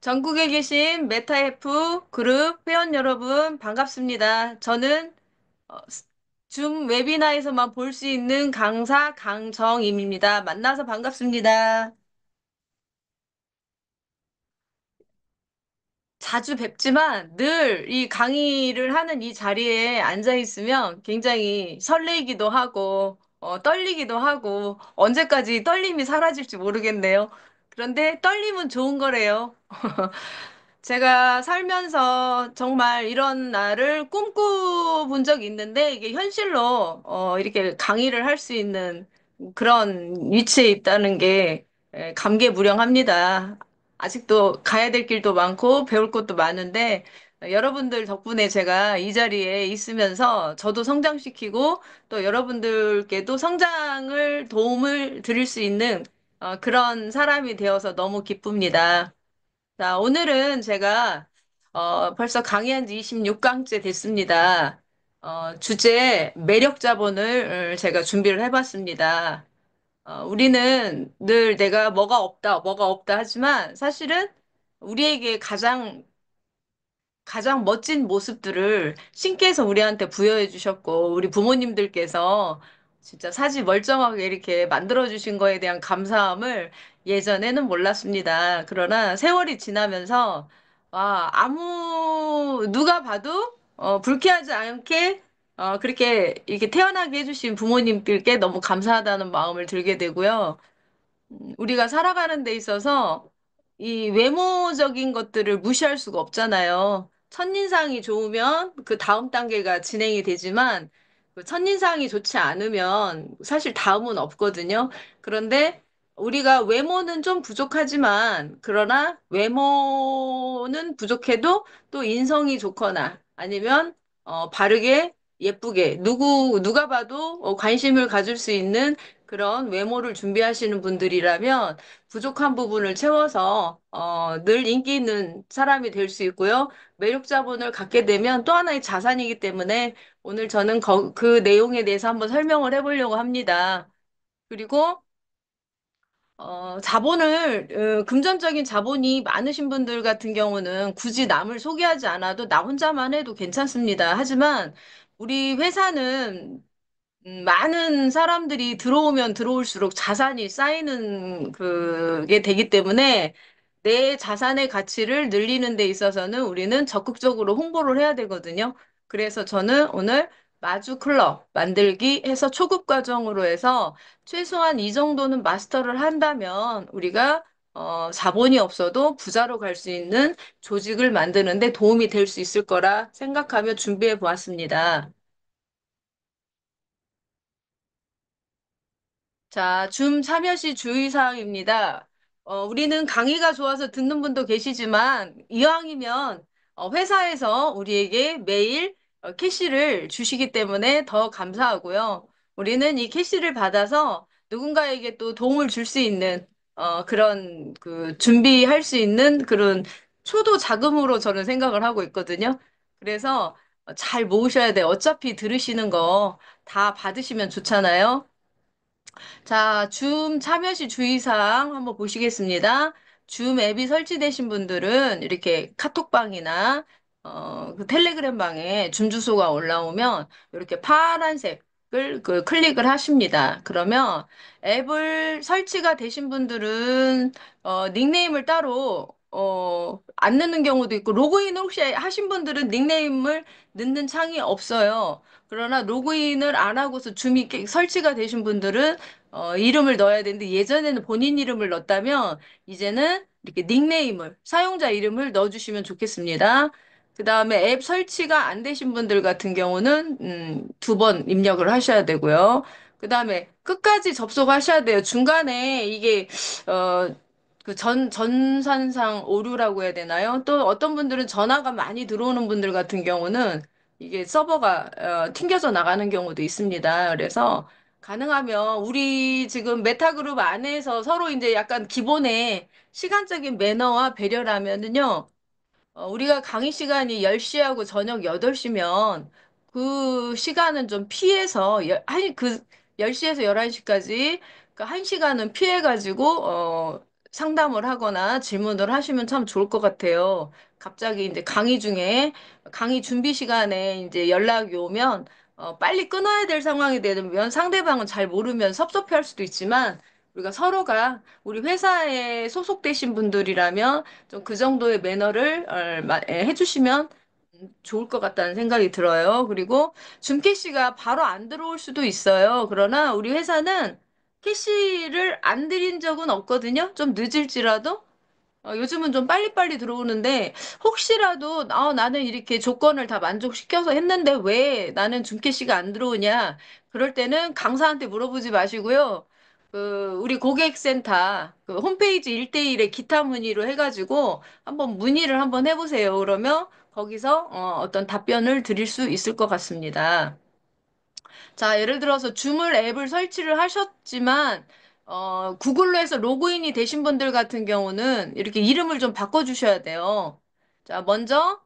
전국에 계신 메타F 그룹 회원 여러분 반갑습니다. 저는 줌 웨비나에서만 볼 수 있는 강사 강정임입니다. 만나서 반갑습니다. 자주 뵙지만 늘 이 강의를 하는 이 자리에 앉아 있으면 굉장히 설레이기도 하고 떨리기도 하고 언제까지 떨림이 사라질지 모르겠네요. 그런데 떨림은 좋은 거래요. 제가 살면서 정말 이런 날을 꿈꿔본 적이 있는데 이게 현실로 이렇게 강의를 할 수 있는 그런 위치에 있다는 게 감개무량합니다. 아직도 가야 될 길도 많고 배울 것도 많은데 여러분들 덕분에 제가 이 자리에 있으면서 저도 성장시키고 또 여러분들께도 성장을 도움을 드릴 수 있는 그런 사람이 되어서 너무 기쁩니다. 자, 오늘은 제가 벌써 강의한 지 26강째 됐습니다. 주제 매력 자본을 제가 준비를 해봤습니다. 우리는 늘 내가 뭐가 없다 하지만 사실은 우리에게 가장 멋진 모습들을 신께서 우리한테 부여해 주셨고, 우리 부모님들께서 진짜 사지 멀쩡하게 이렇게 만들어 주신 거에 대한 감사함을 예전에는 몰랐습니다. 그러나 세월이 지나면서, 와, 누가 봐도, 불쾌하지 않게, 그렇게 이렇게 태어나게 해주신 부모님들께 너무 감사하다는 마음을 들게 되고요. 우리가 살아가는 데 있어서 이 외모적인 것들을 무시할 수가 없잖아요. 첫인상이 좋으면 그 다음 단계가 진행이 되지만 그 첫인상이 좋지 않으면 사실 다음은 없거든요. 그런데 우리가 외모는 좀 부족하지만 그러나 외모는 부족해도 또 인성이 좋거나 아니면 바르게 예쁘게 누가 봐도 관심을 가질 수 있는 그런 외모를 준비하시는 분들이라면 부족한 부분을 채워서 늘 인기 있는 사람이 될 수 있고요. 매력 자본을 갖게 되면 또 하나의 자산이기 때문에 오늘 저는 그 내용에 대해서 한번 설명을 해보려고 합니다. 그리고 금전적인 자본이 많으신 분들 같은 경우는 굳이 남을 소개하지 않아도 나 혼자만 해도 괜찮습니다. 하지만 우리 회사는 많은 사람들이 들어오면 들어올수록 자산이 쌓이는 그게 되기 때문에 내 자산의 가치를 늘리는 데 있어서는 우리는 적극적으로 홍보를 해야 되거든요. 그래서 저는 오늘 마주 클럽 만들기 해서 초급 과정으로 해서 최소한 이 정도는 마스터를 한다면 우리가 자본이 없어도 부자로 갈 수 있는 조직을 만드는데 도움이 될 수 있을 거라 생각하며 준비해 보았습니다. 자, 줌 참여 시 주의사항입니다. 우리는 강의가 좋아서 듣는 분도 계시지만, 이왕이면 회사에서 우리에게 매일 캐시를 주시기 때문에 더 감사하고요. 우리는 이 캐시를 받아서 누군가에게 또 도움을 줄 수 있는 그런 그 준비할 수 있는 그런 초도 자금으로 저는 생각을 하고 있거든요. 그래서 잘 모으셔야 돼요. 어차피 들으시는 거 다 받으시면 좋잖아요. 자, 줌 참여 시 주의사항 한번 보시겠습니다. 줌 앱이 설치되신 분들은 이렇게 카톡방이나 그 텔레그램 방에 줌 주소가 올라오면 이렇게 파란색을 클릭을 하십니다. 그러면 앱을 설치가 되신 분들은 닉네임을 따로 안 넣는 경우도 있고 로그인을 혹시 하신 분들은 닉네임을 넣는 창이 없어요. 그러나 로그인을 안 하고서 줌이 설치가 되신 분들은 이름을 넣어야 되는데 예전에는 본인 이름을 넣었다면 이제는 이렇게 닉네임을, 사용자 이름을 넣어주시면 좋겠습니다. 그 다음에 앱 설치가 안 되신 분들 같은 경우는 두 번 입력을 하셔야 되고요. 그 다음에 끝까지 접속하셔야 돼요. 중간에 이게 전산상 오류라고 해야 되나요? 또 어떤 분들은 전화가 많이 들어오는 분들 같은 경우는 이게 서버가 튕겨져 나가는 경우도 있습니다. 그래서 가능하면 우리 지금 메타그룹 안에서 서로 이제 약간 기본의 시간적인 매너와 배려라면은요, 우리가 강의 시간이 10시하고 저녁 8시면 그 시간은 좀 피해서, 아니, 그 10시에서 11시까지 그 1시간은 피해가지고, 상담을 하거나 질문을 하시면 참 좋을 것 같아요. 갑자기 이제 강의 중에 강의 준비 시간에 이제 연락이 오면 빨리 끊어야 될 상황이 되면 상대방은 잘 모르면 섭섭해할 수도 있지만 우리가 서로가 우리 회사에 소속되신 분들이라면 좀 그 정도의 매너를 해주시면 좋을 것 같다는 생각이 들어요. 그리고 줌 캐시가 바로 안 들어올 수도 있어요. 그러나 우리 회사는 캐시를 안 드린 적은 없거든요. 좀 늦을지라도. 요즘은 좀 빨리빨리 들어오는데 혹시라도 나는 이렇게 조건을 다 만족시켜서 했는데 왜 나는 줌캐시가 안 들어오냐? 그럴 때는 강사한테 물어보지 마시고요. 우리 고객센터 홈페이지 1대1의 기타 문의로 해가지고 한번 문의를 한번 해보세요. 그러면 거기서 어떤 답변을 드릴 수 있을 것 같습니다. 자, 예를 들어서 줌을 앱을 설치를 하셨지만, 구글로 해서 로그인이 되신 분들 같은 경우는 이렇게 이름을 좀 바꿔주셔야 돼요. 자, 먼저,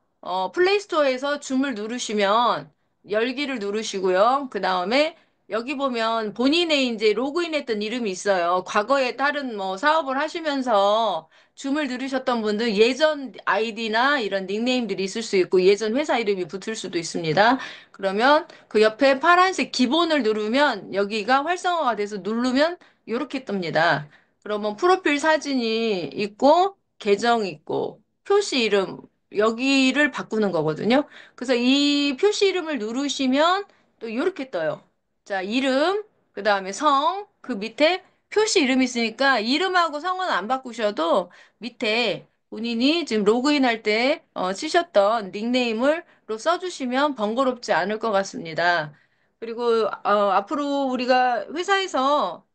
플레이스토어에서 줌을 누르시면, 열기를 누르시고요. 그 다음에 여기 보면 본인의 이제 로그인했던 이름이 있어요. 과거에 다른 뭐 사업을 하시면서 줌을 누르셨던 분들 예전 아이디나 이런 닉네임들이 있을 수 있고 예전 회사 이름이 붙을 수도 있습니다. 그러면 그 옆에 파란색 기본을 누르면 여기가 활성화가 돼서 누르면 이렇게 뜹니다. 그러면 프로필 사진이 있고 계정 있고 표시 이름 여기를 바꾸는 거거든요. 그래서 이 표시 이름을 누르시면 또 이렇게 떠요. 자, 이름, 그 다음에 성, 그 밑에 표시 이름이 있으니까 이름하고 성은 안 바꾸셔도 밑에 본인이 지금 로그인할 때 치셨던 닉네임을 로 써주시면 번거롭지 않을 것 같습니다. 그리고 앞으로 우리가 회사에서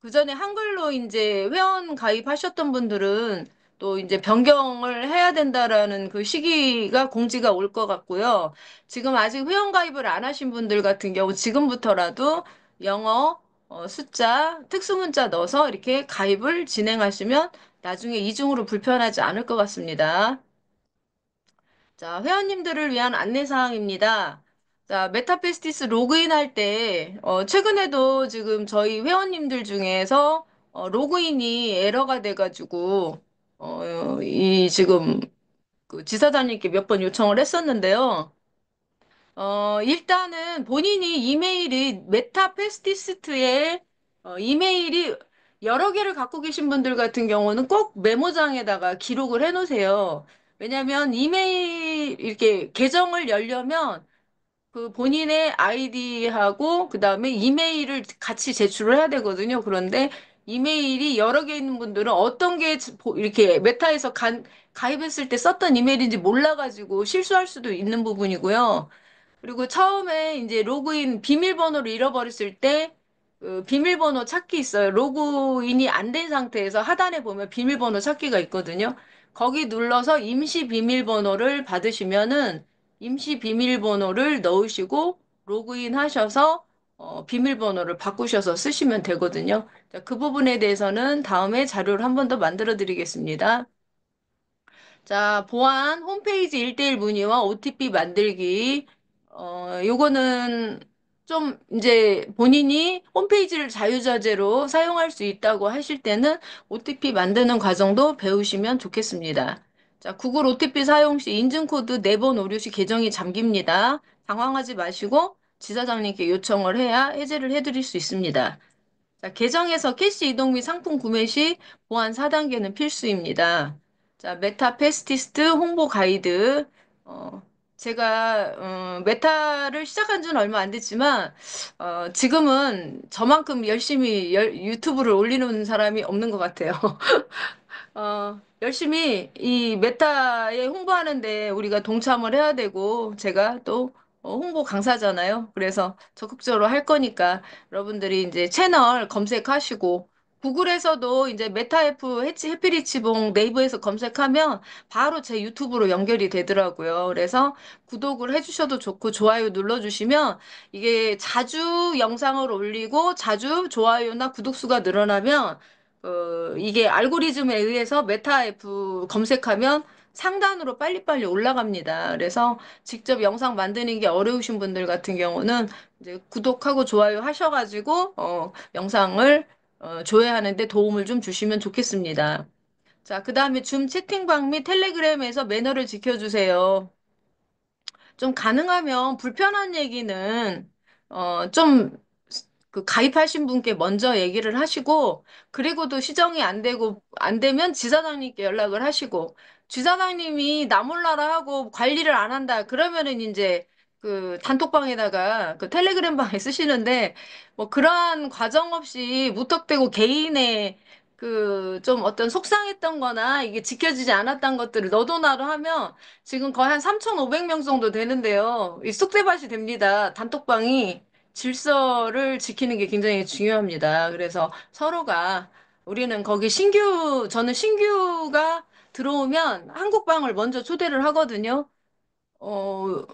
그 전에 한글로 이제 회원 가입하셨던 분들은 또 이제 변경을 해야 된다라는 그 시기가 공지가 올 것 같고요. 지금 아직 회원 가입을 안 하신 분들 같은 경우 지금부터라도 영어 숫자, 특수문자 넣어서 이렇게 가입을 진행하시면 나중에 이중으로 불편하지 않을 것 같습니다. 자, 회원님들을 위한 안내사항입니다. 자, 메타페스티스 로그인할 때, 최근에도 지금 저희 회원님들 중에서 로그인이 에러가 돼가지고, 이 지금 그 지사장님께 몇 번 요청을 했었는데요. 일단은 본인이 이메일이 메타페스티스트에 이메일이 여러 개를 갖고 계신 분들 같은 경우는 꼭 메모장에다가 기록을 해 놓으세요. 왜냐하면 이메일 이렇게 계정을 열려면 그 본인의 아이디하고 그다음에 이메일을 같이 제출을 해야 되거든요. 그런데 이메일이 여러 개 있는 분들은 어떤 게 이렇게 메타에서 가입했을 때 썼던 이메일인지 몰라가지고 실수할 수도 있는 부분이고요. 그리고 처음에 이제 로그인 비밀번호를 잃어버렸을 때 비밀번호 찾기 있어요. 로그인이 안 된 상태에서 하단에 보면 비밀번호 찾기가 있거든요. 거기 눌러서 임시 비밀번호를 받으시면은 임시 비밀번호를 넣으시고 로그인 하셔서 비밀번호를 바꾸셔서 쓰시면 되거든요. 자, 그 부분에 대해서는 다음에 자료를 한 번 더 만들어 드리겠습니다. 자, 보안 홈페이지 1대1 문의와 OTP 만들기. 요거는 좀 이제 본인이 홈페이지를 자유자재로 사용할 수 있다고 하실 때는 OTP 만드는 과정도 배우시면 좋겠습니다. 자, 구글 OTP 사용 시 인증코드 4번 오류 시 계정이 잠깁니다. 당황하지 마시고 지사장님께 요청을 해야 해제를 해드릴 수 있습니다. 자, 계정에서 캐시 이동 및 상품 구매 시 보안 4단계는 필수입니다. 자, 메타 패스티스트 홍보 가이드. 어, 제가 메타를 시작한 지는 얼마 안 됐지만 지금은 저만큼 열심히 유튜브를 올리는 사람이 없는 것 같아요. 열심히 이 메타에 홍보하는데 우리가 동참을 해야 되고, 제가 또 홍보 강사잖아요. 그래서 적극적으로 할 거니까 여러분들이 이제 채널 검색하시고, 구글에서도 이제 메타F 해피리치봉 네이버에서 검색하면 바로 제 유튜브로 연결이 되더라고요. 그래서 구독을 해주셔도 좋고, 좋아요 눌러주시면 이게 자주 영상을 올리고, 자주 좋아요나 구독수가 늘어나면 이게 알고리즘에 의해서 메타 F 검색하면 상단으로 빨리빨리 올라갑니다. 그래서 직접 영상 만드는 게 어려우신 분들 같은 경우는 이제 구독하고 좋아요 하셔가지고, 영상을 조회하는 데 도움을 좀 주시면 좋겠습니다. 자, 그 다음에 줌 채팅방 및 텔레그램에서 매너를 지켜주세요. 좀 가능하면 불편한 얘기는 좀 그 가입하신 분께 먼저 얘기를 하시고 그리고도 시정이 안 되고 안 되면 지사장님께 연락을 하시고 지사장님이 나 몰라라 하고 관리를 안 한다 그러면은 이제 그 단톡방에다가 그 텔레그램 방에 쓰시는데 뭐 그러한 과정 없이 무턱대고 개인의 그 좀 어떤 속상했던 거나 이게 지켜지지 않았던 것들을 너도 나도 하면 지금 거의 한 3,500명 정도 되는데요. 이 쑥대밭이 됩니다. 단톡방이 질서를 지키는 게 굉장히 중요합니다. 그래서 서로가 우리는 거기 저는 신규가 들어오면 한국방을 먼저 초대를 하거든요. 어,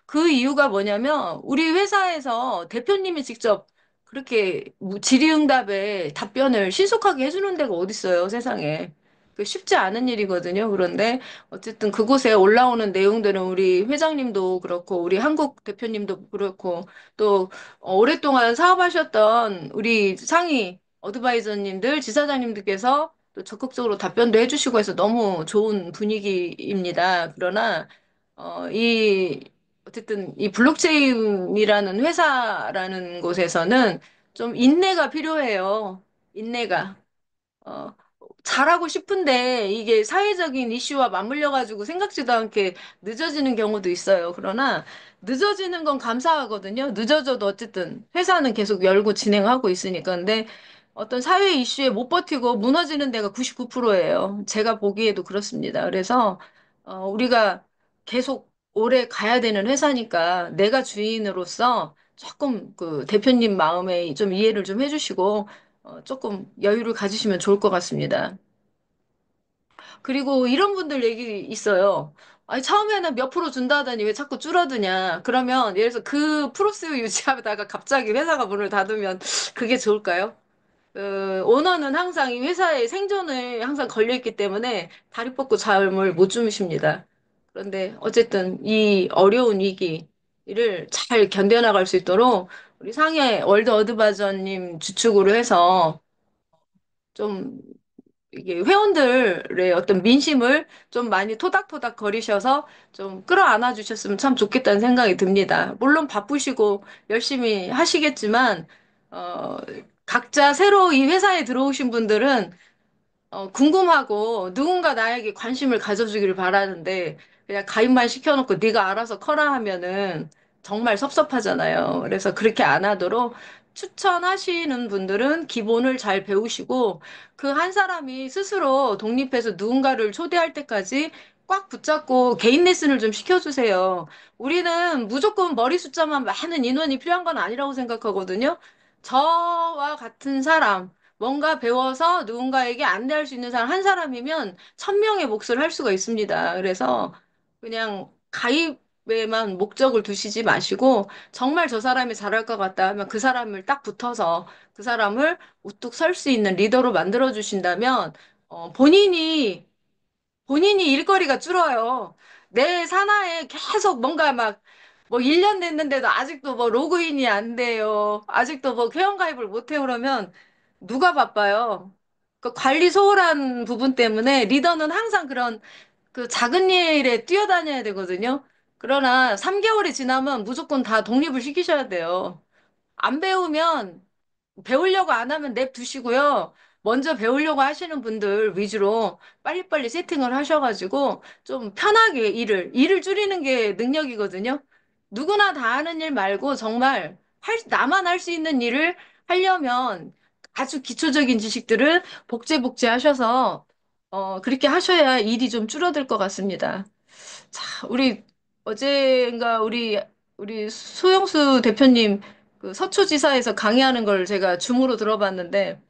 그 이유가 뭐냐면, 우리 회사에서 대표님이 직접 그렇게 질의응답에 답변을 신속하게 해주는 데가 어딨어요, 세상에. 그 쉽지 않은 일이거든요. 그런데 어쨌든 그곳에 올라오는 내용들은 우리 회장님도 그렇고, 우리 한국 대표님도 그렇고, 또 오랫동안 사업하셨던 우리 상위 어드바이저님들, 지사장님들께서 또 적극적으로 답변도 해주시고 해서 너무 좋은 분위기입니다. 그러나 어쨌든 이 블록체인이라는 회사라는 곳에서는 좀 인내가 필요해요. 인내가. 어, 잘하고 싶은데 이게 사회적인 이슈와 맞물려가지고 생각지도 않게 늦어지는 경우도 있어요. 그러나 늦어지는 건 감사하거든요. 늦어져도 어쨌든 회사는 계속 열고 진행하고 있으니까. 근데 어떤 사회 이슈에 못 버티고 무너지는 데가 99%예요. 제가 보기에도 그렇습니다. 그래서 우리가 계속 오래 가야 되는 회사니까 내가 주인으로서 조금 그 대표님 마음에 좀 이해를 좀 해주시고 조금 여유를 가지시면 좋을 것 같습니다. 그리고 이런 분들 얘기 있어요. 아니, 처음에는 몇 프로 준다 하더니 왜 자꾸 줄어드냐. 그러면 예를 들어서 그 프로스 유지하다가 갑자기 회사가 문을 닫으면 그게 좋을까요? 오너는 항상 이 회사의 생존에 항상 걸려있기 때문에 다리 뻗고 잠을 못 주무십니다. 그런데 어쨌든 이 어려운 위기를 잘 견뎌나갈 수 있도록 우리 상해 월드 어드바이저님 주축으로 해서 좀 이게 회원들의 어떤 민심을 좀 많이 토닥토닥 거리셔서 좀 끌어안아 주셨으면 참 좋겠다는 생각이 듭니다. 물론 바쁘시고 열심히 하시겠지만, 어, 각자 새로 이 회사에 들어오신 분들은 궁금하고 누군가 나에게 관심을 가져주기를 바라는데 그냥 가입만 시켜놓고 네가 알아서 커라 하면은 정말 섭섭하잖아요. 그래서 그렇게 안 하도록 추천하시는 분들은 기본을 잘 배우시고 그 한 사람이 스스로 독립해서 누군가를 초대할 때까지 꽉 붙잡고 개인 레슨을 좀 시켜주세요. 우리는 무조건 머리 숫자만 많은 인원이 필요한 건 아니라고 생각하거든요. 저와 같은 사람, 뭔가 배워서 누군가에게 안내할 수 있는 사람 한 사람이면 1,000명의 몫을 할 수가 있습니다. 그래서 그냥 가입에만 목적을 두시지 마시고 정말 저 사람이 잘할 것 같다 하면 그 사람을 딱 붙어서 그 사람을 우뚝 설 수 있는 리더로 만들어 주신다면 본인이 일거리가 줄어요. 내 산하에 계속 뭔가 막, 뭐 1년 됐는데도 아직도 뭐 로그인이 안 돼요. 아직도 뭐 회원가입을 못 해요. 그러면 누가 바빠요? 그 관리 소홀한 부분 때문에 리더는 항상 그런 그 작은 일에 뛰어다녀야 되거든요. 그러나 3개월이 지나면 무조건 다 독립을 시키셔야 돼요. 안 배우면 배우려고 안 하면 냅두시고요. 먼저 배우려고 하시는 분들 위주로 빨리빨리 세팅을 하셔가지고 좀 편하게 일을 줄이는 게 능력이거든요. 누구나 다 하는 일 말고 정말 나만 할 수 있는 일을 하려면 아주 기초적인 지식들을 복제복제 하셔서 그렇게 하셔야 일이 좀 줄어들 것 같습니다. 자, 어젠가 우리 소영수 대표님 그 서초지사에서 강의하는 걸 제가 줌으로 들어봤는데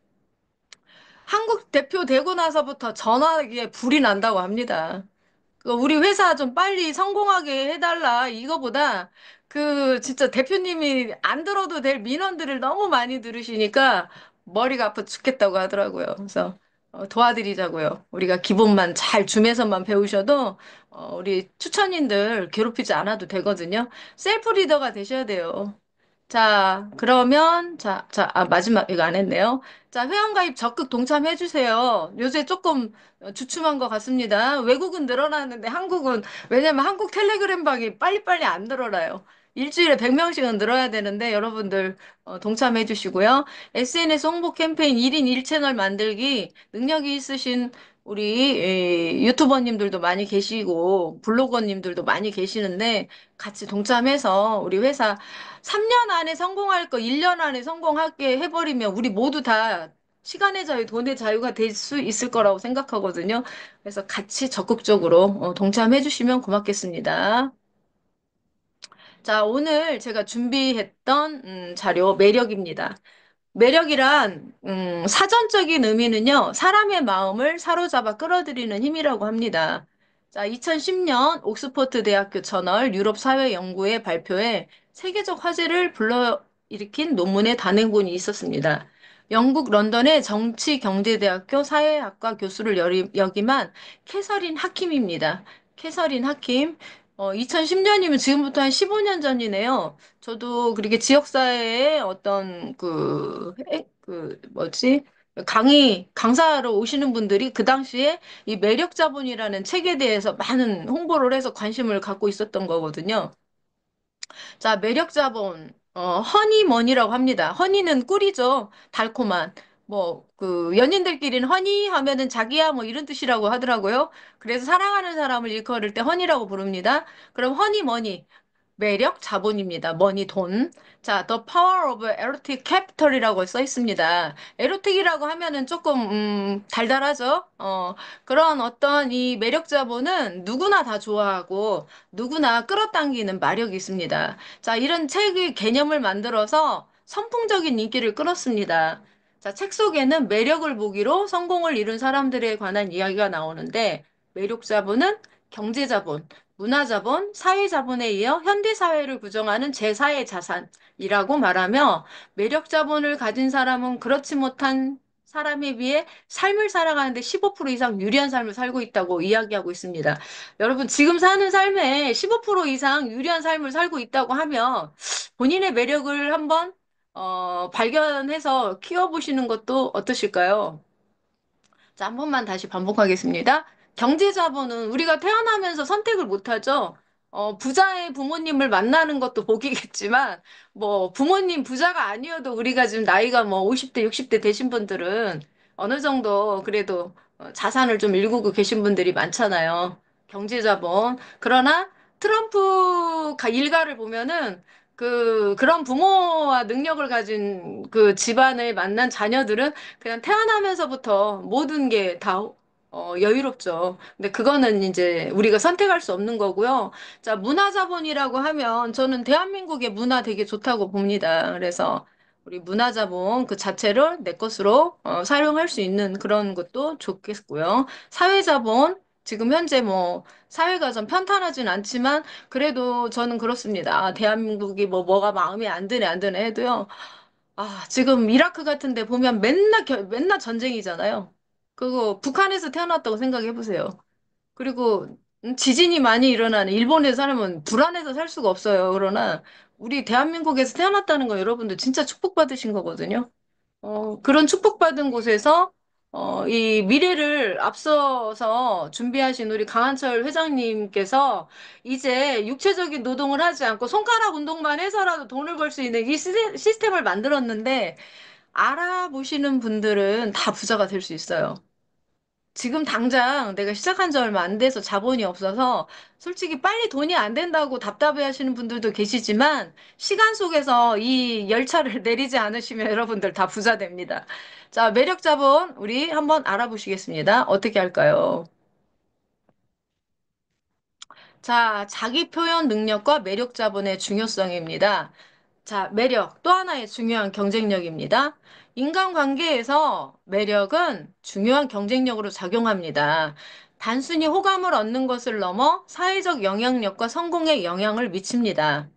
한국 대표 되고 나서부터 전화기에 불이 난다고 합니다. 우리 회사 좀 빨리 성공하게 해달라. 이거보다 그 진짜 대표님이 안 들어도 될 민원들을 너무 많이 들으시니까 머리가 아파 죽겠다고 하더라고요. 그래서 도와드리자고요. 우리가 기본만 잘 줌에서만 배우셔도 우리 추천인들 괴롭히지 않아도 되거든요. 셀프 리더가 되셔야 돼요. 자, 그러면, 마지막, 이거 안 했네요. 자, 회원가입 적극 동참해주세요. 요새 조금 주춤한 것 같습니다. 외국은 늘어나는데 한국은, 왜냐면 한국 텔레그램 방이 빨리빨리 안 늘어나요. 일주일에 100명씩은 늘어야 되는데 여러분들 동참해주시고요. SNS 홍보 캠페인 1인 1채널 만들기 능력이 있으신 우리 유튜버님들도 많이 계시고 블로거님들도 많이 계시는데 같이 동참해서 우리 회사 3년 안에 성공할 거 1년 안에 성공하게 해버리면 우리 모두 다 시간의 자유, 돈의 자유가 될 수 있을 거라고 생각하거든요. 그래서 같이 적극적으로 동참해 주시면 고맙겠습니다. 자, 오늘 제가 준비했던 자료 매력입니다. 매력이란 사전적인 의미는요, 사람의 마음을 사로잡아 끌어들이는 힘이라고 합니다. 자, 2010년 옥스퍼드 대학교 저널 유럽 사회 연구의 발표에 세계적 화제를 불러일으킨 논문의 단행본이 있었습니다. 영국 런던의 정치경제대학교 사회학과 교수를 역임한 캐서린 하킴입니다. 캐서린 하킴. 2010년이면 지금부터 한 15년 전이네요. 저도 그렇게 지역사회에 어떤 뭐지? 강사로 오시는 분들이 그 당시에 이 매력 자본이라는 책에 대해서 많은 홍보를 해서 관심을 갖고 있었던 거거든요. 자, 매력 자본, 허니머니라고 합니다. 허니는 꿀이죠. 달콤한. 연인들끼리는 허니 하면은 자기야 뭐 이런 뜻이라고 하더라고요. 그래서 사랑하는 사람을 일컬을 때 허니라고 부릅니다. 그럼 허니머니. 매력 자본입니다. 머니 돈. 자, The Power of Erotic Capital이라고 써 있습니다. 에로틱이라고 하면은 조금 달달하죠. 그런 어떤 이 매력 자본은 누구나 다 좋아하고 누구나 끌어당기는 마력이 있습니다. 자, 이런 책의 개념을 만들어서 선풍적인 인기를 끌었습니다. 자, 책 속에는 매력을 보기로 성공을 이룬 사람들에 관한 이야기가 나오는데 매력 자본은 경제 자본, 문화자본, 사회자본에 이어 현대사회를 구성하는 제4의 자산이라고 말하며 매력자본을 가진 사람은 그렇지 못한 사람에 비해 삶을 살아가는데 15% 이상 유리한 삶을 살고 있다고 이야기하고 있습니다. 여러분, 지금 사는 삶에 15% 이상 유리한 삶을 살고 있다고 하면 본인의 매력을 한번 발견해서 키워보시는 것도 어떠실까요? 자, 한 번만 다시 반복하겠습니다. 경제자본은 우리가 태어나면서 선택을 못하죠. 부자의 부모님을 만나는 것도 복이겠지만, 뭐, 부모님 부자가 아니어도 우리가 지금 나이가 뭐 50대, 60대 되신 분들은 어느 정도 그래도 자산을 좀 일구고 계신 분들이 많잖아요. 경제자본. 그러나 트럼프 일가를 보면은 그런 부모와 능력을 가진 그 집안을 만난 자녀들은 그냥 태어나면서부터 모든 게 다 여유롭죠. 근데 그거는 이제 우리가 선택할 수 없는 거고요. 자, 문화자본이라고 하면 저는 대한민국의 문화 되게 좋다고 봅니다. 그래서 우리 문화자본 그 자체를 내 것으로 사용할 수 있는 그런 것도 좋겠고요. 사회자본 지금 현재 뭐 사회가 좀 편탄하진 않지만 그래도 저는 그렇습니다. 아, 대한민국이 뭐가 마음에 안 드네 안 드네 해도요. 아, 지금 이라크 같은 데 보면 맨날 전쟁이잖아요. 그거 북한에서 태어났다고 생각해 보세요. 그리고 지진이 많이 일어나는 일본에 살면 불안해서 살 수가 없어요. 그러나 우리 대한민국에서 태어났다는 거 여러분들 진짜 축복받으신 거거든요. 그런 축복받은 곳에서 이 미래를 앞서서 준비하신 우리 강한철 회장님께서 이제 육체적인 노동을 하지 않고 손가락 운동만 해서라도 돈을 벌 수 있는 이 시스템을 만들었는데 알아보시는 분들은 다 부자가 될 수 있어요. 지금 당장 내가 시작한 지 얼마 안 돼서 자본이 없어서 솔직히 빨리 돈이 안 된다고 답답해 하시는 분들도 계시지만 시간 속에서 이 열차를 내리지 않으시면 여러분들 다 부자 됩니다. 자, 매력 자본 우리 한번 알아보시겠습니다. 어떻게 할까요? 자, 자기 표현 능력과 매력 자본의 중요성입니다. 자, 매력 또 하나의 중요한 경쟁력입니다. 인간관계에서 매력은 중요한 경쟁력으로 작용합니다. 단순히 호감을 얻는 것을 넘어 사회적 영향력과 성공에 영향을 미칩니다.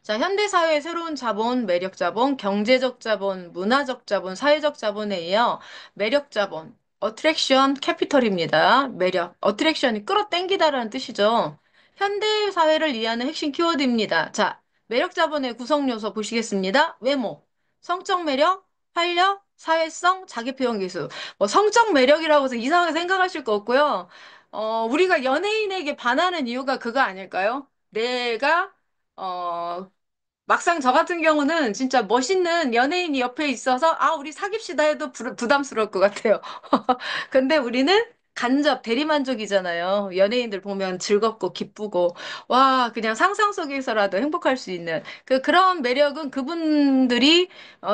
자, 현대사회의 새로운 자본, 매력 자본, 경제적 자본, 문화적 자본, 사회적 자본에 이어 매력 자본, 어트랙션 캐피털입니다. 매력, 어트랙션이 끌어당기다라는 뜻이죠. 현대 사회를 이해하는 핵심 키워드입니다. 자, 매력 자본의 구성 요소 보시겠습니다. 외모, 성적 매력, 활력, 사회성, 자기 표현 기술. 뭐 성적 매력이라고 해서 이상하게 생각하실 거 없고요. 우리가 연예인에게 반하는 이유가 그거 아닐까요? 내가 어, 막상 저 같은 경우는 진짜 멋있는 연예인이 옆에 있어서 아, 우리 사귀시다 해도 부담스러울 것 같아요. 근데 우리는 간접 대리만족이잖아요. 연예인들 보면 즐겁고 기쁘고 와, 그냥 상상 속에서라도 행복할 수 있는 그런 매력은 그분들이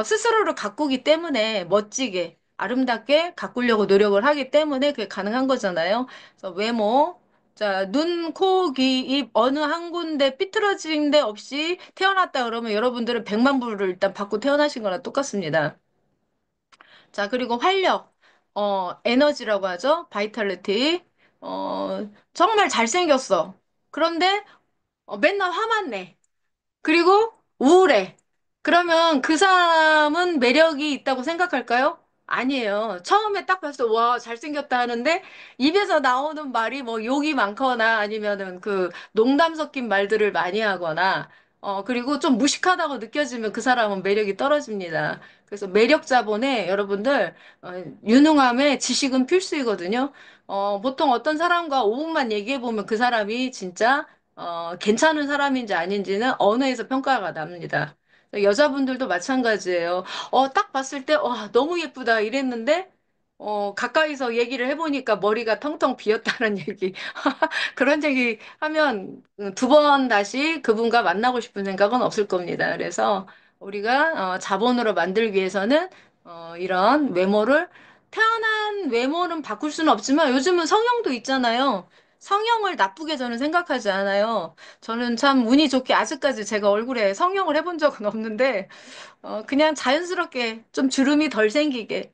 스스로를 가꾸기 때문에 멋지게 아름답게 가꾸려고 노력을 하기 때문에 그게 가능한 거잖아요. 그래서 외모 자, 눈, 코, 귀, 입 어느 한 군데 삐뚤어진 데 없이 태어났다 그러면 여러분들은 100만 불을 일단 받고 태어나신 거랑 똑같습니다. 자, 그리고 활력, 에너지라고 하죠. 바이탈리티. 정말 잘생겼어. 그런데 맨날 화만 내. 그리고 우울해. 그러면 그 사람은 매력이 있다고 생각할까요? 아니에요. 처음에 딱 봤을 때, 와, 잘생겼다 하는데, 입에서 나오는 말이 뭐 욕이 많거나 아니면은 그 농담 섞인 말들을 많이 하거나, 그리고 좀 무식하다고 느껴지면 그 사람은 매력이 떨어집니다. 그래서 매력 자본에 여러분들, 유능함에 지식은 필수이거든요. 보통 어떤 사람과 5분만 얘기해보면 그 사람이 진짜 괜찮은 사람인지 아닌지는 언어에서 평가가 납니다. 여자분들도 마찬가지예요. 딱 봤을 때, 와, 너무 예쁘다 이랬는데, 가까이서 얘기를 해보니까 머리가 텅텅 비었다는 얘기. 그런 얘기 하면 두 번 다시 그분과 만나고 싶은 생각은 없을 겁니다. 그래서 우리가 자본으로 만들기 위해서는 이런 외모를 태어난 외모는 바꿀 수는 없지만 요즘은 성형도 있잖아요. 성형을 나쁘게 저는 생각하지 않아요. 저는 참 운이 좋게 아직까지 제가 얼굴에 성형을 해본 적은 없는데 그냥 자연스럽게 좀 주름이 덜 생기게.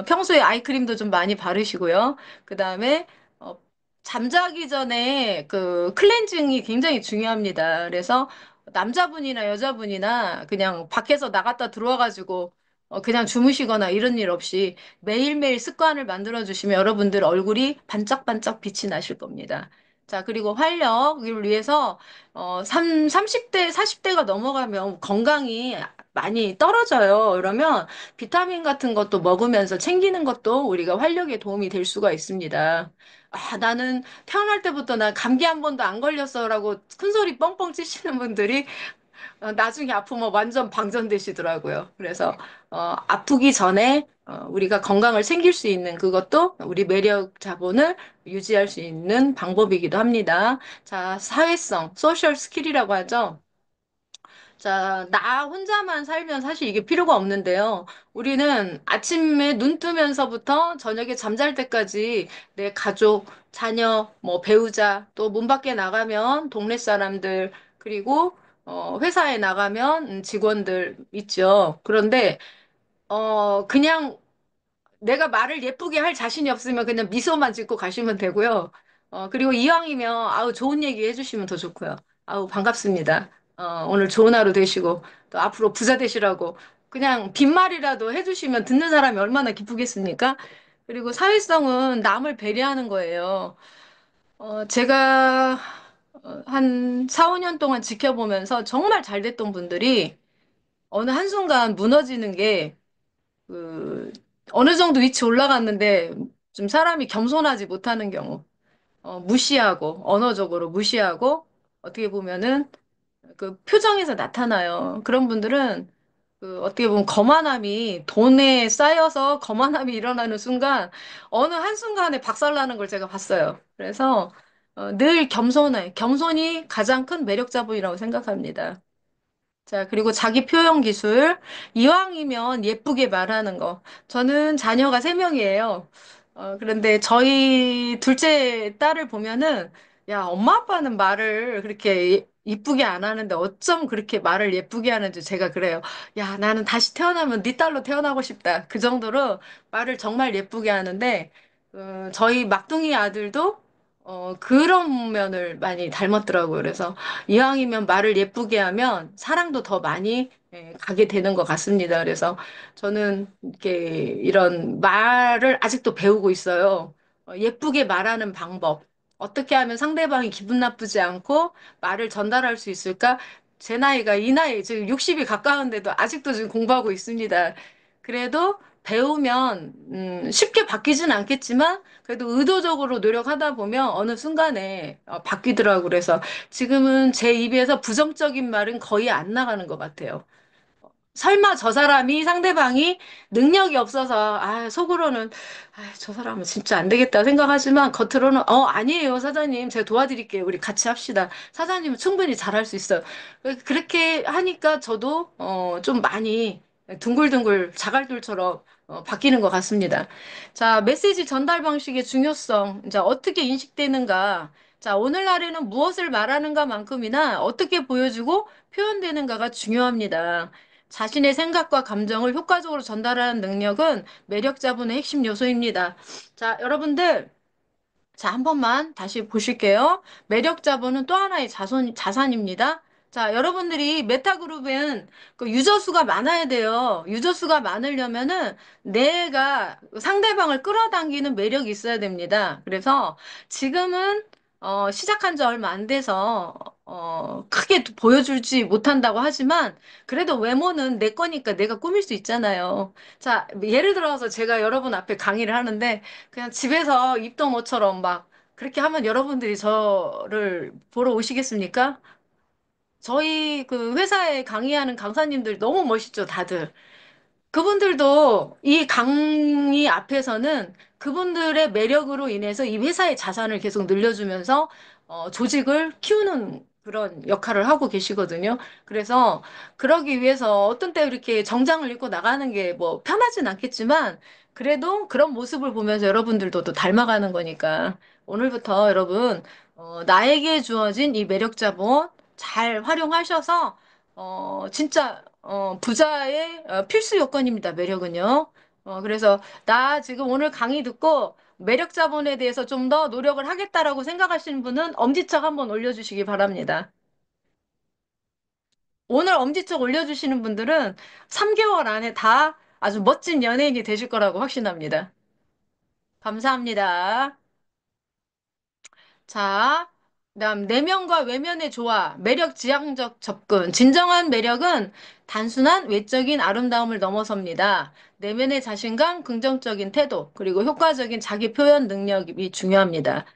평소에 아이크림도 좀 많이 바르시고요. 그 다음에, 어, 잠자기 전에 그 클렌징이 굉장히 중요합니다. 그래서 남자분이나 여자분이나 그냥 밖에서 나갔다 들어와가지고 그냥 주무시거나 이런 일 없이 매일매일 습관을 만들어 주시면 여러분들 얼굴이 반짝반짝 빛이 나실 겁니다. 자, 그리고 활력을 위해서 30대, 40대가 넘어가면 건강이 많이 떨어져요. 그러면 비타민 같은 것도 먹으면서 챙기는 것도 우리가 활력에 도움이 될 수가 있습니다. 아, 나는 태어날 때부터 나 감기 한 번도 안 걸렸어라고 큰 소리 뻥뻥 치시는 분들이 나중에 아프면 완전 방전되시더라고요. 그래서 아프기 전에 우리가 건강을 챙길 수 있는 그것도 우리 매력 자본을 유지할 수 있는 방법이기도 합니다. 자, 사회성, 소셜 스킬이라고 하죠. 자, 나 혼자만 살면 사실 이게 필요가 없는데요. 우리는 아침에 눈 뜨면서부터 저녁에 잠잘 때까지 내 가족, 자녀, 뭐 배우자, 또 문 밖에 나가면 동네 사람들, 그리고 회사에 나가면 직원들 있죠. 그런데 그냥 내가 말을 예쁘게 할 자신이 없으면 그냥 미소만 짓고 가시면 되고요. 그리고 이왕이면, 아우, 좋은 얘기 해주시면 더 좋고요. 아우, 반갑습니다. 오늘 좋은 하루 되시고, 또 앞으로 부자 되시라고, 그냥 빈말이라도 해주시면 듣는 사람이 얼마나 기쁘겠습니까? 그리고 사회성은 남을 배려하는 거예요. 제가 한 4, 5년 동안 지켜보면서 정말 잘 됐던 분들이 어느 한순간 무너지는 게 그 어느 정도 위치 올라갔는데 좀 사람이 겸손하지 못하는 경우, 무시하고 언어적으로 무시하고 어떻게 보면은 그 표정에서 나타나요. 그런 분들은 그 어떻게 보면 거만함이 돈에 쌓여서 거만함이 일어나는 순간 어느 한순간에 박살나는 걸 제가 봤어요. 그래서 늘 겸손해. 겸손이 가장 큰 매력 자본이라고 생각합니다. 자, 그리고 자기 표현 기술. 이왕이면 예쁘게 말하는 거. 저는 자녀가 세명이에요. 그런데 저희 둘째 딸을 보면은, 야, 엄마 아빠는 말을 그렇게 이쁘게 안 하는데 어쩜 그렇게 말을 예쁘게 하는지 제가 그래요. 야, 나는 다시 태어나면 네 딸로 태어나고 싶다. 그 정도로 말을 정말 예쁘게 하는데, 저희 막둥이 아들도 그런 면을 많이 닮았더라고요. 그래서 이왕이면 말을 예쁘게 하면 사랑도 더 많이 가게 되는 것 같습니다. 그래서 저는 이렇게 이런 말을 아직도 배우고 있어요. 예쁘게 말하는 방법. 어떻게 하면 상대방이 기분 나쁘지 않고 말을 전달할 수 있을까? 제 나이가 이 나이, 지금 60이 가까운데도 아직도 지금 공부하고 있습니다. 그래도 배우면, 쉽게 바뀌진 않겠지만, 그래도 의도적으로 노력하다 보면 어느 순간에 바뀌더라고요. 그래서 지금은 제 입에서 부정적인 말은 거의 안 나가는 것 같아요. 설마 저 사람이 상대방이 능력이 없어서 속으로는 저 사람은 진짜 안 되겠다 생각하지만 겉으로는 아니에요 사장님 제가 도와드릴게요 우리 같이 합시다 사장님은 충분히 잘할 수 있어요 그렇게 하니까 저도 좀 많이 둥글둥글 자갈돌처럼 바뀌는 것 같습니다. 자 메시지 전달 방식의 중요성 자 어떻게 인식되는가 자 오늘날에는 무엇을 말하는가만큼이나 어떻게 보여주고 표현되는가가 중요합니다. 자신의 생각과 감정을 효과적으로 전달하는 능력은 매력자분의 핵심 요소입니다. 자, 여러분들, 자, 한 번만 다시 보실게요. 매력자분은 또 하나의 자산입니다. 자, 여러분들이 메타그룹은 그 유저 수가 많아야 돼요. 유저 수가 많으려면은 내가 상대방을 끌어당기는 매력이 있어야 됩니다. 그래서 지금은 시작한 지 얼마 안 돼서 크게 보여줄지 못한다고 하지만 그래도 외모는 내 거니까 내가 꾸밀 수 있잖아요. 자, 예를 들어서 제가 여러분 앞에 강의를 하는데 그냥 집에서 입던 옷처럼 막 그렇게 하면 여러분들이 저를 보러 오시겠습니까? 저희 그 회사에 강의하는 강사님들 너무 멋있죠, 다들. 그분들도 이 강의 앞에서는 그분들의 매력으로 인해서 이 회사의 자산을 계속 늘려주면서 조직을 키우는 그런 역할을 하고 계시거든요. 그래서 그러기 위해서 어떤 때 이렇게 정장을 입고 나가는 게 뭐 편하진 않겠지만 그래도 그런 모습을 보면서 여러분들도 또 닮아가는 거니까 오늘부터 여러분 나에게 주어진 이 매력 자본 잘 활용하셔서 진짜, 부자의 필수 요건입니다, 매력은요. 그래서 나 지금 오늘 강의 듣고 매력 자본에 대해서 좀 더 노력을 하겠다라고 생각하시는 분은 엄지척 한번 올려주시기 바랍니다. 오늘 엄지척 올려주시는 분들은 3개월 안에 다 아주 멋진 연예인이 되실 거라고 확신합니다. 감사합니다. 자, 그다음 내면과 외면의 조화, 매력 지향적 접근. 진정한 매력은 단순한 외적인 아름다움을 넘어섭니다. 내면의 자신감, 긍정적인 태도, 그리고 효과적인 자기 표현 능력이 중요합니다.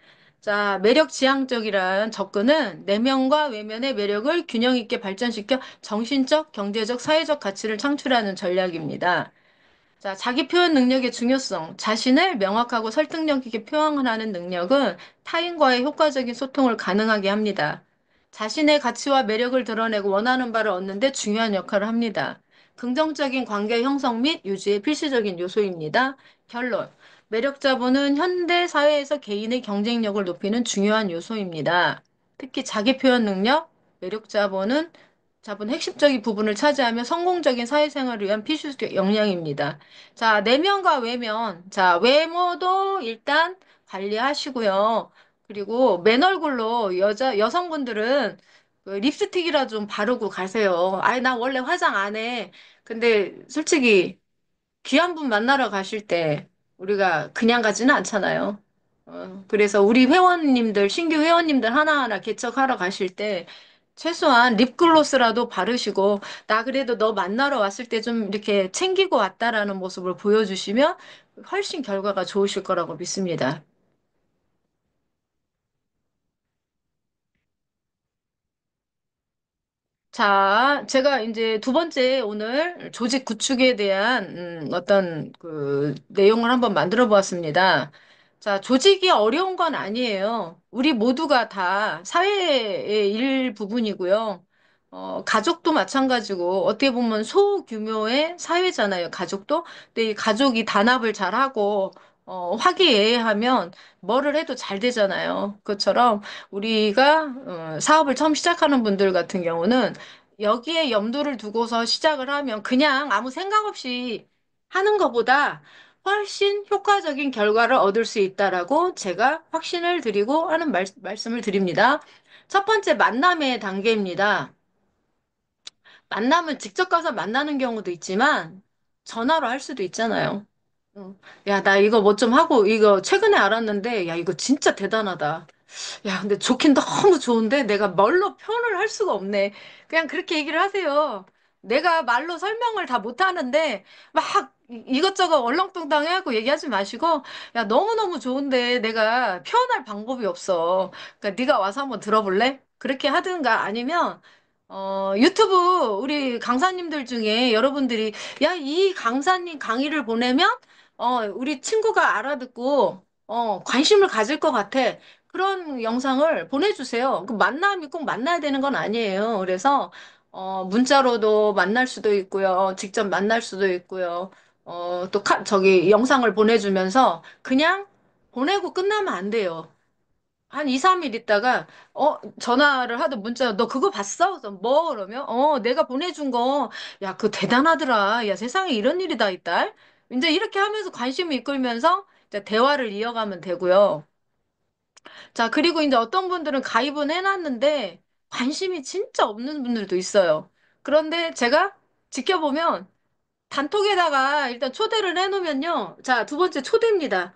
자, 매력 지향적이란 접근은 내면과 외면의 매력을 균형 있게 발전시켜 정신적, 경제적, 사회적 가치를 창출하는 전략입니다. 자, 자기 표현 능력의 중요성. 자신을 명확하고 설득력 있게 표현하는 능력은 타인과의 효과적인 소통을 가능하게 합니다. 자신의 가치와 매력을 드러내고 원하는 바를 얻는 데 중요한 역할을 합니다. 긍정적인 관계 형성 및 유지의 필수적인 요소입니다. 결론. 매력자분은 현대 사회에서 개인의 경쟁력을 높이는 중요한 요소입니다. 특히 자기 표현 능력, 매력자분은 핵심적인 부분을 차지하며 성공적인 사회생활을 위한 필수 역량입니다. 자, 내면과 외면. 자, 외모도 일단 관리하시고요. 그리고 맨 얼굴로 여성분들은 그 립스틱이라 좀 바르고 가세요. 아이, 나 원래 화장 안 해. 근데 솔직히 귀한 분 만나러 가실 때 우리가 그냥 가지는 않잖아요. 그래서 우리 회원님들, 신규 회원님들 하나하나 개척하러 가실 때 최소한 립글로스라도 바르시고, 나 그래도 너 만나러 왔을 때 좀 이렇게 챙기고 왔다라는 모습을 보여주시면 훨씬 결과가 좋으실 거라고 믿습니다. 자, 제가 이제 두 번째 오늘 조직 구축에 대한 어떤 그 내용을 한번 만들어 보았습니다. 자, 조직이 어려운 건 아니에요. 우리 모두가 다 사회의 일부분이고요. 가족도 마찬가지고 어떻게 보면 소규모의 사회잖아요. 가족도. 근데 이 가족이 단합을 잘하고 화기애애하면 뭐를 해도 잘 되잖아요. 그것처럼 우리가 사업을 처음 시작하는 분들 같은 경우는 여기에 염두를 두고서 시작을 하면 그냥 아무 생각 없이 하는 것보다 훨씬 효과적인 결과를 얻을 수 있다라고 제가 확신을 드리고 하는 말씀을 드립니다. 첫 번째 만남의 단계입니다. 만남은 직접 가서 만나는 경우도 있지만 전화로 할 수도 있잖아요. 야, 나 이거 뭐 좀 하고 이거 최근에 알았는데 야, 이거 진짜 대단하다. 야, 근데 좋긴 너무 좋은데 내가 말로 표현을 할 수가 없네. 그냥 그렇게 얘기를 하세요. 내가 말로 설명을 다 못하는데 막 이것저것 얼렁뚱땅 해갖고 얘기하지 마시고 야, 너무너무 좋은데 내가 표현할 방법이 없어. 그러니까 네가 와서 한번 들어볼래? 그렇게 하든가 아니면 유튜브 우리 강사님들 중에 여러분들이 야, 이 강사님 강의를 보내면 우리 친구가 알아듣고 관심을 가질 것 같아. 그런 영상을 보내주세요. 그 만남이 꼭 만나야 되는 건 아니에요. 그래서 문자로도 만날 수도 있고요. 직접 만날 수도 있고요. 또 저기 영상을 보내주면서 그냥 보내고 끝나면 안 돼요. 한 2, 3일 있다가 전화를 하든 문자 너 그거 봤어? 그래서 뭐 그러면 내가 보내준 거 야, 그거 대단하더라. 야, 세상에 이런 일이 다 있다. 이제 이렇게 하면서 관심을 이끌면서 이제 대화를 이어가면 되고요. 자, 그리고 이제 어떤 분들은 가입은 해놨는데 관심이 진짜 없는 분들도 있어요. 그런데 제가 지켜보면 단톡에다가 일단 초대를 해놓으면요. 자, 두 번째 초대입니다.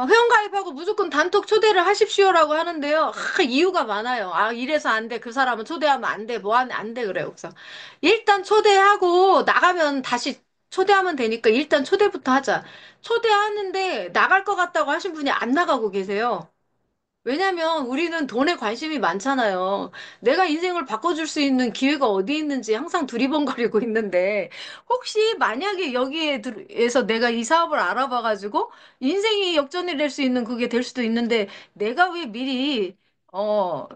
회원가입하고 무조건 단톡 초대를 하십시오라고 하는데요. 이유가 많아요. 아, 이래서 안 돼. 그 사람은 초대하면 안 돼. 뭐 안 돼. 그래요. 그래서 일단 초대하고 나가면 다시 초대하면 되니까 일단 초대부터 하자. 초대하는데 나갈 것 같다고 하신 분이 안 나가고 계세요. 왜냐면 우리는 돈에 관심이 많잖아요. 내가 인생을 바꿔줄 수 있는 기회가 어디 있는지 항상 두리번거리고 있는데, 혹시 만약에 여기에서 내가 이 사업을 알아봐가지고 인생이 역전이 될 수 있는 그게 될 수도 있는데, 내가 왜 미리, 어,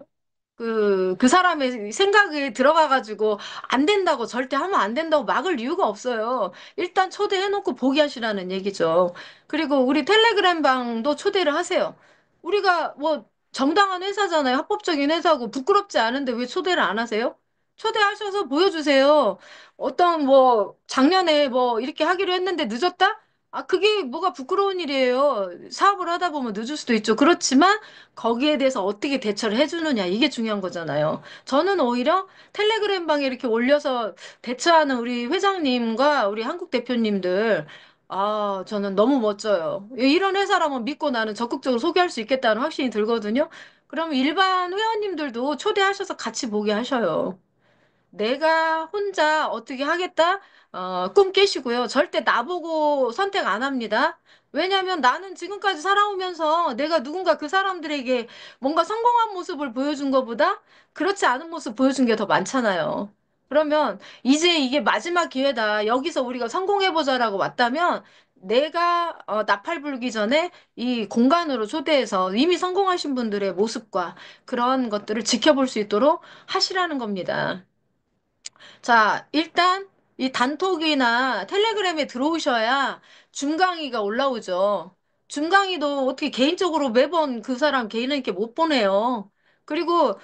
그 사람의 생각에 들어가가지고 안 된다고 절대 하면 안 된다고 막을 이유가 없어요. 일단 초대해놓고 보기 하시라는 얘기죠. 그리고 우리 텔레그램 방도 초대를 하세요. 우리가 뭐 정당한 회사잖아요. 합법적인 회사고 부끄럽지 않은데 왜 초대를 안 하세요? 초대하셔서 보여주세요. 어떤 뭐 작년에 뭐 이렇게 하기로 했는데 늦었다? 아, 그게 뭐가 부끄러운 일이에요. 사업을 하다 보면 늦을 수도 있죠. 그렇지만 거기에 대해서 어떻게 대처를 해주느냐, 이게 중요한 거잖아요. 저는 오히려 텔레그램 방에 이렇게 올려서 대처하는 우리 회장님과 우리 한국 대표님들, 아, 저는 너무 멋져요. 이런 회사라면 믿고 나는 적극적으로 소개할 수 있겠다는 확신이 들거든요. 그러면 일반 회원님들도 초대하셔서 같이 보게 하셔요. 내가 혼자 어떻게 하겠다? 꿈 깨시고요. 절대 나보고 선택 안 합니다. 왜냐하면 나는 지금까지 살아오면서 내가 누군가 그 사람들에게 뭔가 성공한 모습을 보여준 것보다 그렇지 않은 모습 보여준 게 더 많잖아요. 그러면 이제 이게 마지막 기회다. 여기서 우리가 성공해보자라고 왔다면 내가 나팔 불기 전에 이 공간으로 초대해서 이미 성공하신 분들의 모습과 그런 것들을 지켜볼 수 있도록 하시라는 겁니다. 자, 일단 이 단톡이나 텔레그램에 들어오셔야 줌 강의가 올라오죠. 줌 강의도 어떻게 개인적으로 매번 그 사람 개인에게 못 보내요. 그리고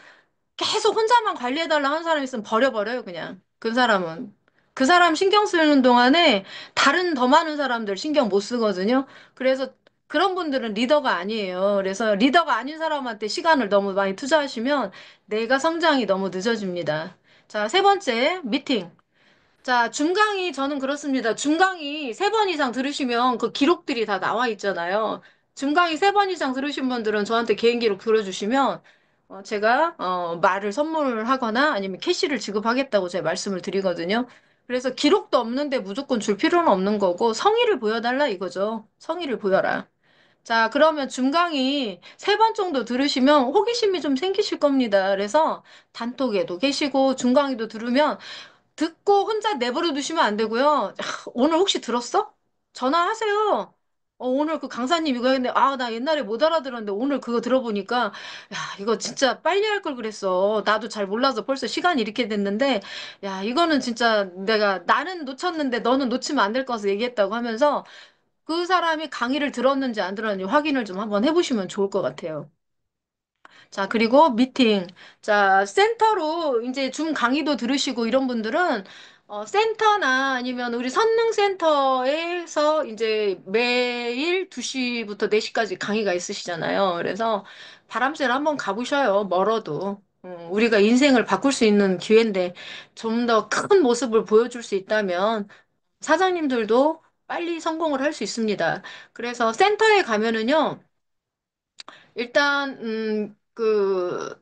계속 혼자만 관리해달라 하는 사람 있으면 버려버려요, 그냥. 그 사람은. 그 사람 신경 쓰는 동안에 다른 더 많은 사람들 신경 못 쓰거든요. 그래서 그런 분들은 리더가 아니에요. 그래서 리더가 아닌 사람한테 시간을 너무 많이 투자하시면 내가 성장이 너무 늦어집니다. 자, 세 번째, 미팅. 자, 중강의 저는 그렇습니다. 중강의 세 번 이상 들으시면 그 기록들이 다 나와 있잖아요. 중강의 세 번 이상 들으신 분들은 저한테 개인 기록 들어주시면 제가 말을 선물하거나 아니면 캐시를 지급하겠다고 제가 말씀을 드리거든요. 그래서 기록도 없는데 무조건 줄 필요는 없는 거고 성의를 보여달라 이거죠. 성의를 보여라. 자, 그러면 중강의 세 번 정도 들으시면 호기심이 좀 생기실 겁니다. 그래서 단톡에도 계시고 중강의도 들으면 듣고 혼자 내버려 두시면 안 되고요. 오늘 혹시 들었어? 전화하세요. 오늘 그 강사님 이거 했는데, 아, 나 옛날에 못 알아들었는데 오늘 그거 들어보니까, 야, 이거 진짜 빨리 할 걸 그랬어. 나도 잘 몰라서 벌써 시간이 이렇게 됐는데, 야, 이거는 진짜 나는 놓쳤는데 너는 놓치면 안 될 것을 얘기했다고 하면서 그 사람이 강의를 들었는지 안 들었는지 확인을 좀 한번 해보시면 좋을 것 같아요. 자, 그리고 미팅. 자, 센터로 이제 줌 강의도 들으시고 이런 분들은 센터나 아니면 우리 선능센터에서 이제 매일 2시부터 4시까지 강의가 있으시잖아요. 그래서 바람쐬러 한번 가보셔요. 멀어도. 우리가 인생을 바꿀 수 있는 기회인데 좀 더 큰 모습을 보여줄 수 있다면 사장님들도 빨리 성공을 할 수 있습니다. 그래서 센터에 가면은요. 일단,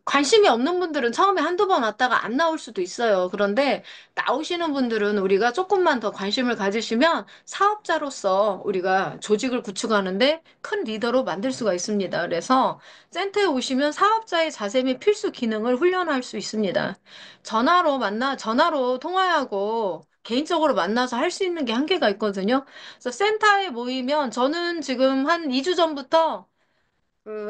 관심이 없는 분들은 처음에 한두 번 왔다가 안 나올 수도 있어요. 그런데 나오시는 분들은 우리가 조금만 더 관심을 가지시면 사업자로서 우리가 조직을 구축하는데 큰 리더로 만들 수가 있습니다. 그래서 센터에 오시면 사업자의 자세 및 필수 기능을 훈련할 수 있습니다. 전화로 통화하고 개인적으로 만나서 할 수 있는 게 한계가 있거든요. 그래서 센터에 모이면 저는 지금 한 2주 전부터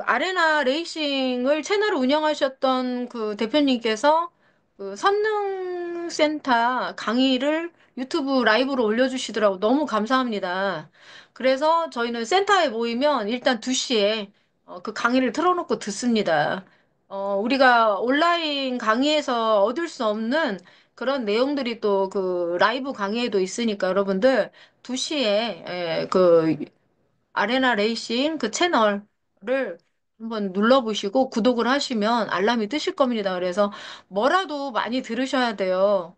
아레나 레이싱을 채널을 운영하셨던 그 대표님께서 그 선능센터 강의를 유튜브 라이브로 올려주시더라고. 너무 감사합니다. 그래서 저희는 센터에 모이면 일단 2시에 그 강의를 틀어놓고 듣습니다. 우리가 온라인 강의에서 얻을 수 없는 그런 내용들이 또 그 라이브 강의에도 있으니까 여러분들 2시에 아레나 레이싱 그 채널을 한번 눌러보시고 구독을 하시면 알람이 뜨실 겁니다. 그래서 뭐라도 많이 들으셔야 돼요.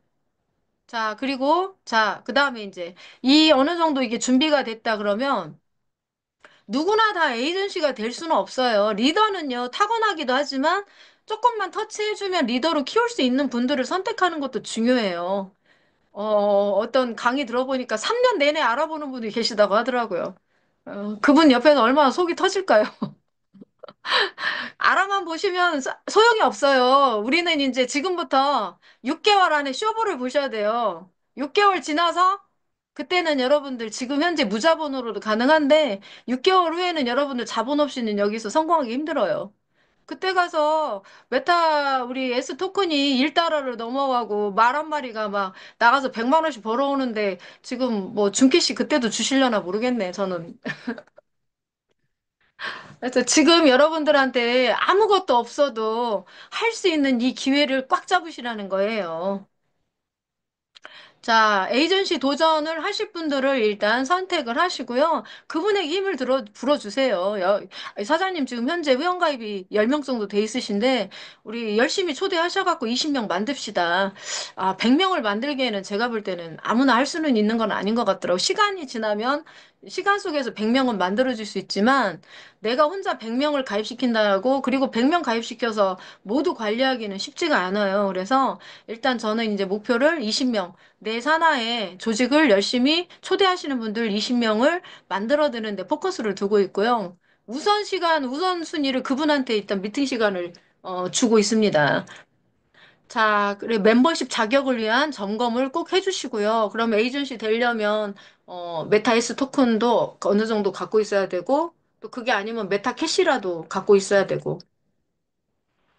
자, 그리고, 자, 그 다음에 이제, 이 어느 정도 이게 준비가 됐다 그러면, 누구나 다 에이전시가 될 수는 없어요. 리더는요, 타고나기도 하지만, 조금만 터치해주면 리더로 키울 수 있는 분들을 선택하는 것도 중요해요. 어떤 강의 들어보니까 3년 내내 알아보는 분이 계시다고 하더라고요. 그분 옆에서 얼마나 속이 터질까요? 알아만 보시면 소용이 없어요. 우리는 이제 지금부터 6개월 안에 쇼부를 보셔야 돼요. 6개월 지나서 그때는 여러분들 지금 현재 무자본으로도 가능한데 6개월 후에는 여러분들 자본 없이는 여기서 성공하기 힘들어요. 그때 가서 메타 우리 S 토큰이 1달러를 넘어가고 말 한마리가 막 나가서 100만 원씩 벌어오는데 지금 뭐 준키 씨 그때도 주시려나 모르겠네. 저는 그래서 지금 여러분들한테 아무것도 없어도 할 수 있는 이 기회를 꽉 잡으시라는 거예요. 자, 에이전시 도전을 하실 분들을 일단 선택을 하시고요. 그분에게 힘을 불어주세요. 사장님 지금 현재 회원가입이 10명 정도 돼 있으신데, 우리 열심히 초대하셔갖고 20명 만듭시다. 100명을 만들기에는 제가 볼 때는 아무나 할 수는 있는 건 아닌 것 같더라고요. 시간이 지나면 시간 속에서 100명은 만들어질 수 있지만, 내가 혼자 100명을 가입시킨다고, 그리고 100명 가입시켜서 모두 관리하기는 쉽지가 않아요. 그래서 일단 저는 이제 목표를 20명, 내 산하에 조직을 열심히 초대하시는 분들 20명을 만들어 드는데 포커스를 두고 있고요. 우선순위를 그분한테 일단 미팅 시간을 주고 있습니다. 자, 그래, 멤버십 자격을 위한 점검을 꼭 해주시고요. 그럼 에이전시 되려면, 메타에스 토큰도 어느 정도 갖고 있어야 되고, 또 그게 아니면 메타 캐시라도 갖고 있어야 되고,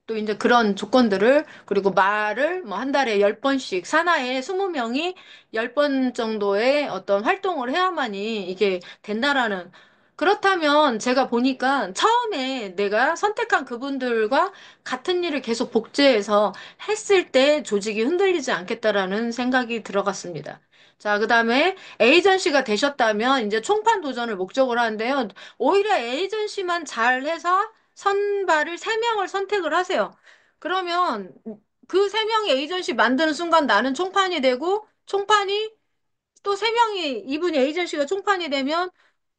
또 이제 그런 조건들을 그리고 말을 뭐 한 달에 10번씩 사나에 20명이 10번 정도의 어떤 활동을 해야만이 이게 된다라는 그렇다면 제가 보니까 처음에 내가 선택한 그분들과 같은 일을 계속 복제해서 했을 때 조직이 흔들리지 않겠다라는 생각이 들어갔습니다. 자, 그다음에 에이전시가 되셨다면 이제 총판 도전을 목적으로 하는데요. 오히려 에이전시만 잘해서 선발을 3명을 선택을 하세요. 그러면 그 3명의 에이전시 만드는 순간 나는 총판이 되고 총판이 또 3명이 이분이 에이전시가 총판이 되면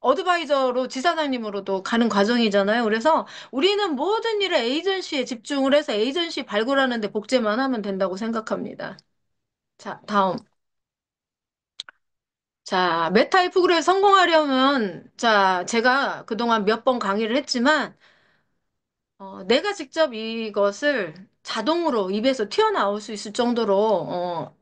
어드바이저로 지사장님으로도 가는 과정이잖아요. 그래서 우리는 모든 일을 에이전시에 집중을 해서 에이전시 발굴하는 데 복제만 하면 된다고 생각합니다. 자, 다음. 자, 메타의 프로그램에 성공하려면 자, 제가 그동안 몇 번 강의를 했지만 내가 직접 이것을 자동으로 입에서 튀어나올 수 있을 정도로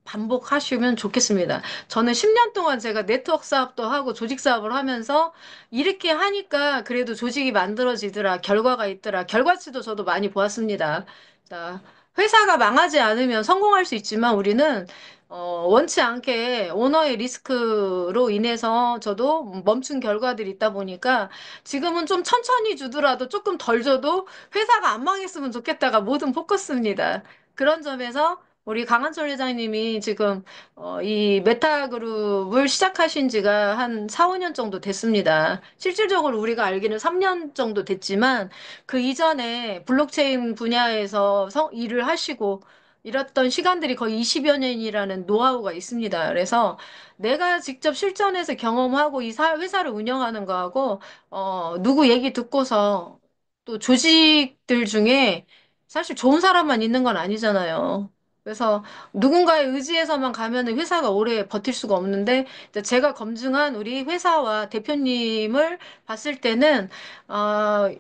반복하시면 좋겠습니다. 저는 10년 동안 제가 네트워크 사업도 하고 조직 사업을 하면서 이렇게 하니까 그래도 조직이 만들어지더라, 결과가 있더라. 결과치도 저도 많이 보았습니다. 자, 회사가 망하지 않으면 성공할 수 있지만 우리는 원치 않게 오너의 리스크로 인해서 저도 멈춘 결과들이 있다 보니까 지금은 좀 천천히 주더라도 조금 덜 줘도 회사가 안 망했으면 좋겠다가 모든 포커스입니다. 그런 점에서 우리 강한솔 회장님이 지금 이 메타그룹을 시작하신 지가 한 4, 5년 정도 됐습니다. 실질적으로 우리가 알기는 3년 정도 됐지만 그 이전에 블록체인 분야에서 일을 하시고 이랬던 시간들이 거의 20여 년이라는 노하우가 있습니다. 그래서 내가 직접 실전에서 경험하고 이 회사를 운영하는 거하고, 누구 얘기 듣고서 또 조직들 중에 사실 좋은 사람만 있는 건 아니잖아요. 그래서 누군가의 의지에서만 가면은 회사가 오래 버틸 수가 없는데, 이제 제가 검증한 우리 회사와 대표님을 봤을 때는, 어,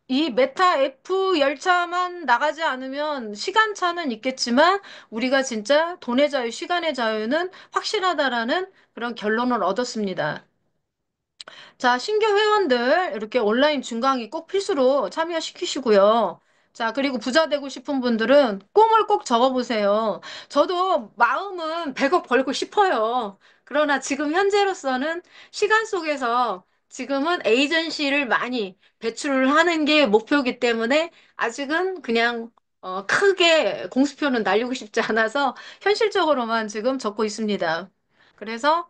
이 메타 F 열차만 나가지 않으면 시간차는 있겠지만 우리가 진짜 돈의 자유, 시간의 자유는 확실하다라는 그런 결론을 얻었습니다. 자, 신규 회원들 이렇게 온라인 중강의 꼭 필수로 참여시키시고요. 자, 그리고 부자 되고 싶은 분들은 꿈을 꼭 적어보세요. 저도 마음은 100억 벌고 싶어요. 그러나 지금 현재로서는 시간 속에서 지금은 에이전시를 많이 배출을 하는 게 목표이기 때문에 아직은 그냥 크게 공수표는 날리고 싶지 않아서 현실적으로만 지금 적고 있습니다. 그래서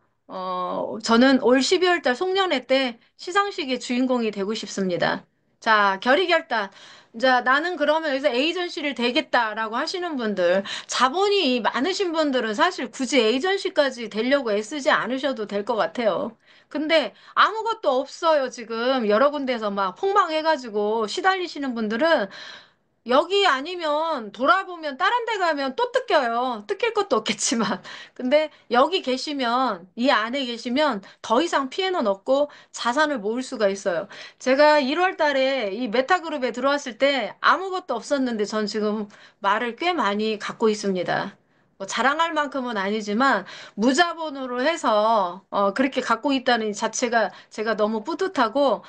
저는 올 12월 달 송년회 때 시상식의 주인공이 되고 싶습니다. 자, 결의결단. 자, 나는 그러면 여기서 에이전시를 되겠다라고 하시는 분들, 자본이 많으신 분들은 사실 굳이 에이전시까지 되려고 애쓰지 않으셔도 될 것 같아요. 근데 아무것도 없어요, 지금. 여러 군데서 막 폭망해가지고 시달리시는 분들은 여기 아니면 돌아보면 다른 데 가면 또 뜯겨요. 뜯길 것도 없겠지만. 근데 여기 계시면, 이 안에 계시면 더 이상 피해는 없고 자산을 모을 수가 있어요. 제가 1월 달에 이 메타그룹에 들어왔을 때 아무것도 없었는데 전 지금 말을 꽤 많이 갖고 있습니다. 뭐 자랑할 만큼은 아니지만 무자본으로 해서 그렇게 갖고 있다는 이 자체가 제가 너무 뿌듯하고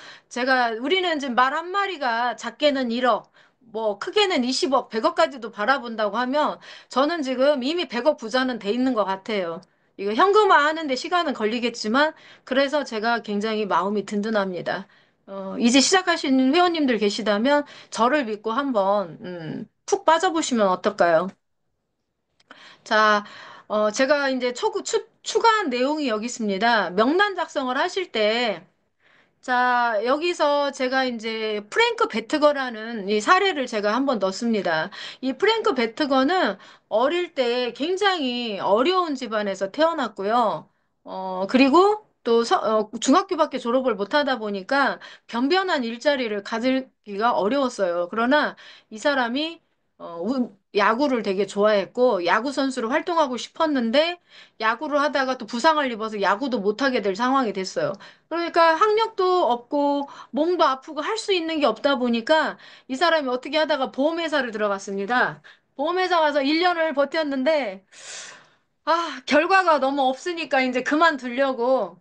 우리는 지금 말 한마리가 작게는 1억 뭐 크게는 20억, 100억까지도 바라본다고 하면 저는 지금 이미 100억 부자는 돼 있는 것 같아요. 이거 현금화 하는데 시간은 걸리겠지만 그래서 제가 굉장히 마음이 든든합니다. 이제 시작하시는 회원님들 계시다면 저를 믿고 한번 푹 빠져보시면 어떨까요? 자, 제가 이제 추가한 내용이 여기 있습니다. 명단 작성을 하실 때 자, 여기서 제가 이제 프랭크 베트거라는 이 사례를 제가 한번 넣습니다. 이 프랭크 베트거는 어릴 때 굉장히 어려운 집안에서 태어났고요. 그리고 또 중학교밖에 졸업을 못하다 보니까 변변한 일자리를 가지기가 어려웠어요. 그러나 이 사람이 야구를 되게 좋아했고 야구 선수로 활동하고 싶었는데 야구를 하다가 또 부상을 입어서 야구도 못하게 될 상황이 됐어요. 그러니까 학력도 없고 몸도 아프고 할 수 있는 게 없다 보니까 이 사람이 어떻게 하다가 보험회사를 들어갔습니다. 보험회사 가서 1년을 버텼는데 결과가 너무 없으니까 이제 그만두려고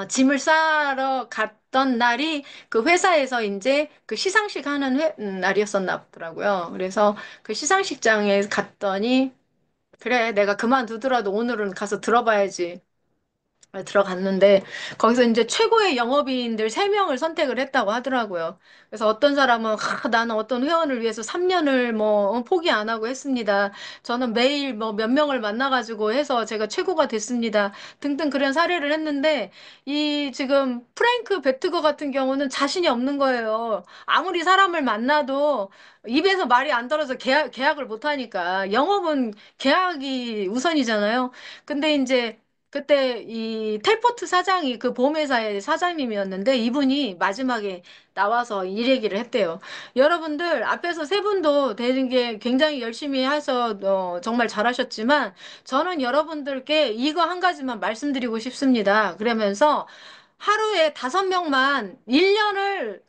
짐을 싸러 갔던 날이 그 회사에서 이제 그 시상식 하는 날이었었나 보더라고요. 그래서 그 시상식장에 갔더니 그래, 내가 그만두더라도 오늘은 가서 들어봐야지. 들어갔는데 거기서 이제 최고의 영업인들 3명을 선택을 했다고 하더라고요. 그래서 어떤 사람은 나는 어떤 회원을 위해서 3년을 뭐 포기 안 하고 했습니다. 저는 매일 뭐 몇 명을 만나가지고 해서 제가 최고가 됐습니다. 등등 그런 사례를 했는데 이 지금 프랭크 베트거 같은 경우는 자신이 없는 거예요. 아무리 사람을 만나도 입에서 말이 안 떨어져 계약을 못 하니까 영업은 계약이 우선이잖아요. 근데 이제 그때 이 텔포트 사장이 그 보험회사의 사장님이었는데 이분이 마지막에 나와서 이 얘기를 했대요. 여러분들 앞에서 세 분도 되는 게 굉장히 열심히 해서 정말 잘하셨지만 저는 여러분들께 이거 한 가지만 말씀드리고 싶습니다. 그러면서 하루에 5명만 1년을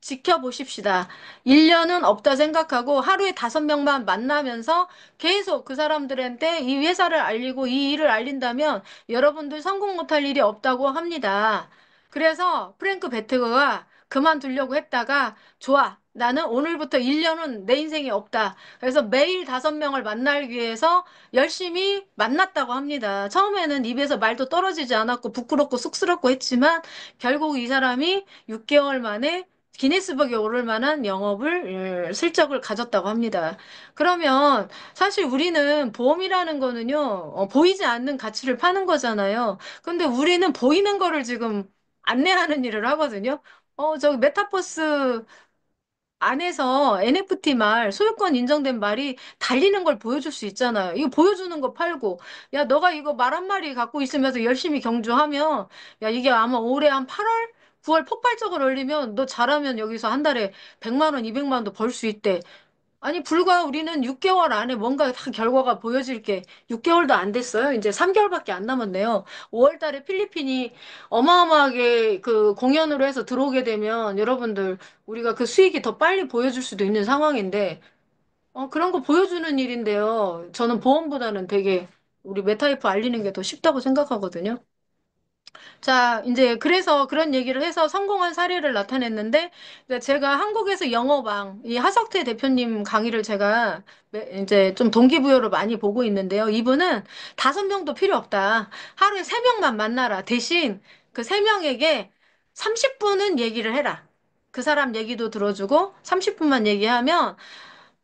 지켜보십시다. 1년은 없다 생각하고 하루에 5명만 만나면서 계속 그 사람들한테 이 회사를 알리고 이 일을 알린다면 여러분들 성공 못할 일이 없다고 합니다. 그래서 프랭크 베트거가 그만두려고 했다가 좋아. 나는 오늘부터 1년은 내 인생에 없다. 그래서 매일 5명을 만나기 위해서 열심히 만났다고 합니다. 처음에는 입에서 말도 떨어지지 않았고 부끄럽고 쑥스럽고 했지만 결국 이 사람이 6개월 만에 기네스북에 오를 만한 실적을 가졌다고 합니다. 그러면 사실 우리는 보험이라는 거는요, 보이지 않는 가치를 파는 거잖아요. 근데 우리는 보이는 거를 지금 안내하는 일을 하거든요. 저기 메타버스 안에서 NFT 말, 소유권 인정된 말이 달리는 걸 보여줄 수 있잖아요. 이거 보여주는 거 팔고, 야, 너가 이거 말 한 마리 갖고 있으면서 열심히 경주하면, 야, 이게 아마 올해 한 8월, 9월 폭발적으로 올리면 너 잘하면 여기서 한 달에 100만 원, 200만 원도 벌 수 있대. 아니, 불과 우리는 6개월 안에 뭔가 다 결과가 보여질 게 6개월도 안 됐어요. 이제 3개월밖에 안 남았네요. 5월 달에 필리핀이 어마어마하게 그 공연으로 해서 들어오게 되면 여러분들 우리가 그 수익이 더 빨리 보여줄 수도 있는 상황인데, 그런 거 보여주는 일인데요. 저는 보험보다는 되게 우리 메타이프 알리는 게 더 쉽다고 생각하거든요. 자, 이제 그래서 그런 얘기를 해서 성공한 사례를 나타냈는데 이제 제가 한국에서 영어방 이 하석태 대표님 강의를 제가 이제 좀 동기부여로 많이 보고 있는데요. 이분은 5명도 필요 없다. 하루에 3명만 만나라. 대신 그 3명에게 30분은 얘기를 해라. 그 사람 얘기도 들어주고 30분만 얘기하면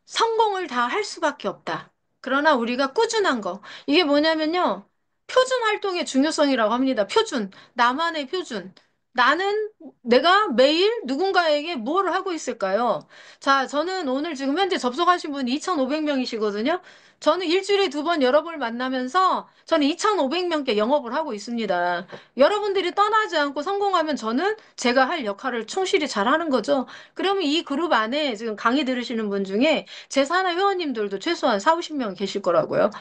성공을 다 할 수밖에 없다. 그러나 우리가 꾸준한 거. 이게 뭐냐면요. 표준 활동의 중요성이라고 합니다. 표준. 나만의 표준. 나는 내가 매일 누군가에게 뭘 하고 있을까요? 자, 저는 오늘 지금 현재 접속하신 분이 2,500명이시거든요. 저는 일주일에 2번 여러 분 만나면서 저는 2,500명께 영업을 하고 있습니다. 여러분들이 떠나지 않고 성공하면 저는 제가 할 역할을 충실히 잘하는 거죠. 그러면 이 그룹 안에 지금 강의 들으시는 분 중에 제 산하 회원님들도 최소한 4, 50명 계실 거라고요.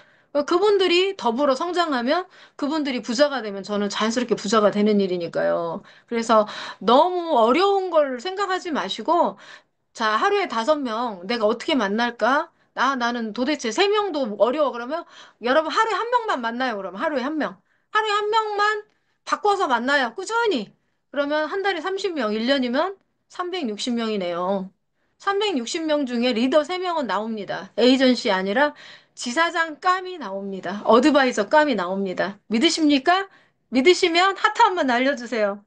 그분들이 더불어 성장하면 그분들이 부자가 되면 저는 자연스럽게 부자가 되는 일이니까요. 그래서 너무 어려운 걸 생각하지 마시고 자, 하루에 5명 내가 어떻게 만날까? 나는 도대체 3명도 어려워. 그러면 여러분 하루에 한 명만 만나요. 그러면 하루에 한 명. 하루에 한 명만 바꿔서 만나요. 꾸준히. 그러면 한 달에 30명, 1년이면 360명이네요. 360명 중에 리더 3명은 나옵니다. 에이전시 아니라 지사장 감이 나옵니다. 어드바이저 감이 나옵니다. 믿으십니까? 믿으시면 하트 한번 날려주세요.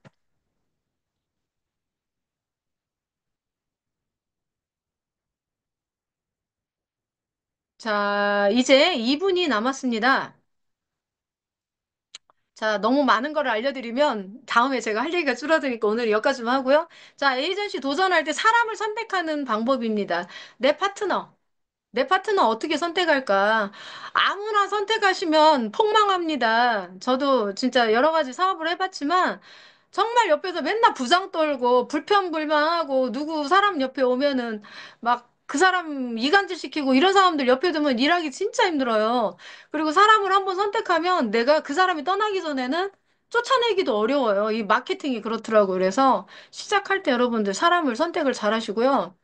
자, 이제 2분이 남았습니다. 자, 너무 많은 걸 알려드리면 다음에 제가 할 얘기가 줄어드니까 오늘 여기까지만 하고요. 자, 에이전시 도전할 때 사람을 선택하는 방법입니다. 내 파트너. 내 파트너 어떻게 선택할까? 아무나 선택하시면 폭망합니다. 저도 진짜 여러 가지 사업을 해봤지만 정말 옆에서 맨날 부장 떨고 불평불만하고 누구 사람 옆에 오면은 막 그 사람 이간질 시키고 이런 사람들 옆에 두면 일하기 진짜 힘들어요. 그리고 사람을 한번 선택하면 내가 그 사람이 떠나기 전에는 쫓아내기도 어려워요. 이 마케팅이 그렇더라고요. 그래서 시작할 때 여러분들 사람을 선택을 잘 하시고요.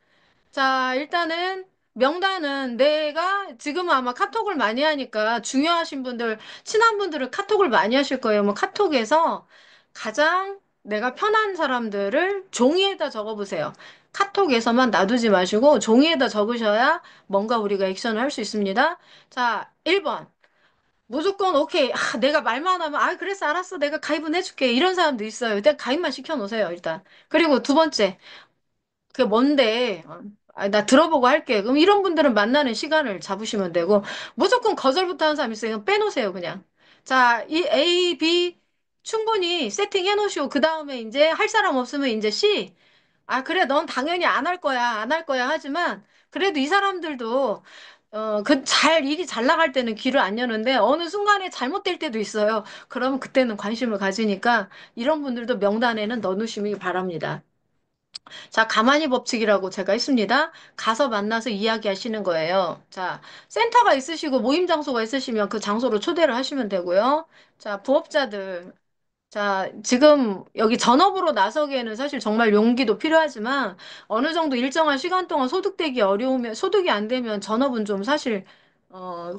자, 일단은 명단은 내가 지금은 아마 카톡을 많이 하니까 중요하신 분들, 친한 분들은 카톡을 많이 하실 거예요. 뭐 카톡에서 가장 내가 편한 사람들을 종이에다 적어보세요. 카톡에서만 놔두지 마시고 종이에다 적으셔야 뭔가 우리가 액션을 할 수 있습니다. 자, 1번. 무조건 오케이. 내가 말만 하면 그래서 알았어. 내가 가입은 해줄게. 이런 사람도 있어요. 일단 가입만 시켜놓으세요. 일단. 그리고 2번째. 그게 뭔데? 나 들어보고 할게. 그럼 이런 분들은 만나는 시간을 잡으시면 되고, 무조건 거절부터 하는 사람 있어요. 그냥 빼놓으세요, 그냥. 자, 이 A, B 충분히 세팅해 놓으시고, 그 다음에 이제 할 사람 없으면 이제 C. 그래, 넌 당연히 안 할 거야, 안 할 거야 하지만, 그래도 이 사람들도, 일이 잘 나갈 때는 귀를 안 여는데, 어느 순간에 잘못될 때도 있어요. 그러면 그때는 관심을 가지니까, 이런 분들도 명단에는 넣어놓으시기 바랍니다. 자, 가만히 법칙이라고 제가 있습니다. 가서 만나서 이야기하시는 거예요. 자, 센터가 있으시고 모임 장소가 있으시면 그 장소로 초대를 하시면 되고요. 자, 부업자들. 자, 지금 여기 전업으로 나서기에는 사실 정말 용기도 필요하지만 어느 정도 일정한 시간 동안 소득되기 어려우면, 소득이 안 되면 전업은 좀 사실,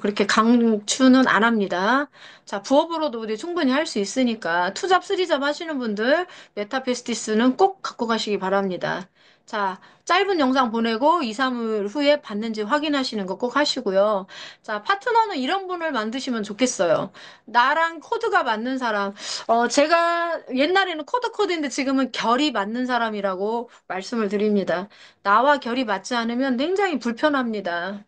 그렇게 강추는 안 합니다. 자, 부업으로도 우리 충분히 할 수 있으니까 투잡, 쓰리잡 하시는 분들 메타페스티스는 꼭 갖고 가시기 바랍니다. 자, 짧은 영상 보내고 2, 3일 후에 받는지 확인하시는 거 꼭 하시고요. 자, 파트너는 이런 분을 만드시면 좋겠어요. 나랑 코드가 맞는 사람. 제가 옛날에는 코드인데 지금은 결이 맞는 사람이라고 말씀을 드립니다. 나와 결이 맞지 않으면 굉장히 불편합니다.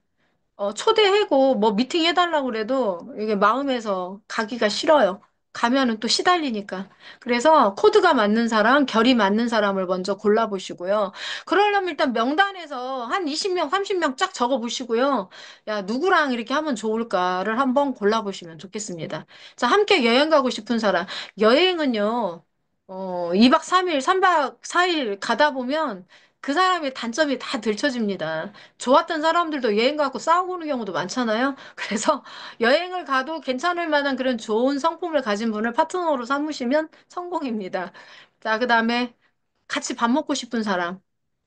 초대하고 뭐 미팅 해달라고 그래도 이게 마음에서 가기가 싫어요. 가면은 또 시달리니까. 그래서 코드가 맞는 사람, 결이 맞는 사람을 먼저 골라보시고요. 그러려면 일단 명단에서 한 20명, 30명 쫙 적어보시고요. 야, 누구랑 이렇게 하면 좋을까를 한번 골라보시면 좋겠습니다. 자, 함께 여행 가고 싶은 사람. 여행은요, 2박 3일, 3박 4일 가다 보면 그 사람의 단점이 다 들춰집니다. 좋았던 사람들도 여행 가고 싸우고 오는 경우도 많잖아요. 그래서 여행을 가도 괜찮을 만한 그런 좋은 성품을 가진 분을 파트너로 삼으시면 성공입니다. 자, 그 다음에 같이 밥 먹고 싶은 사람.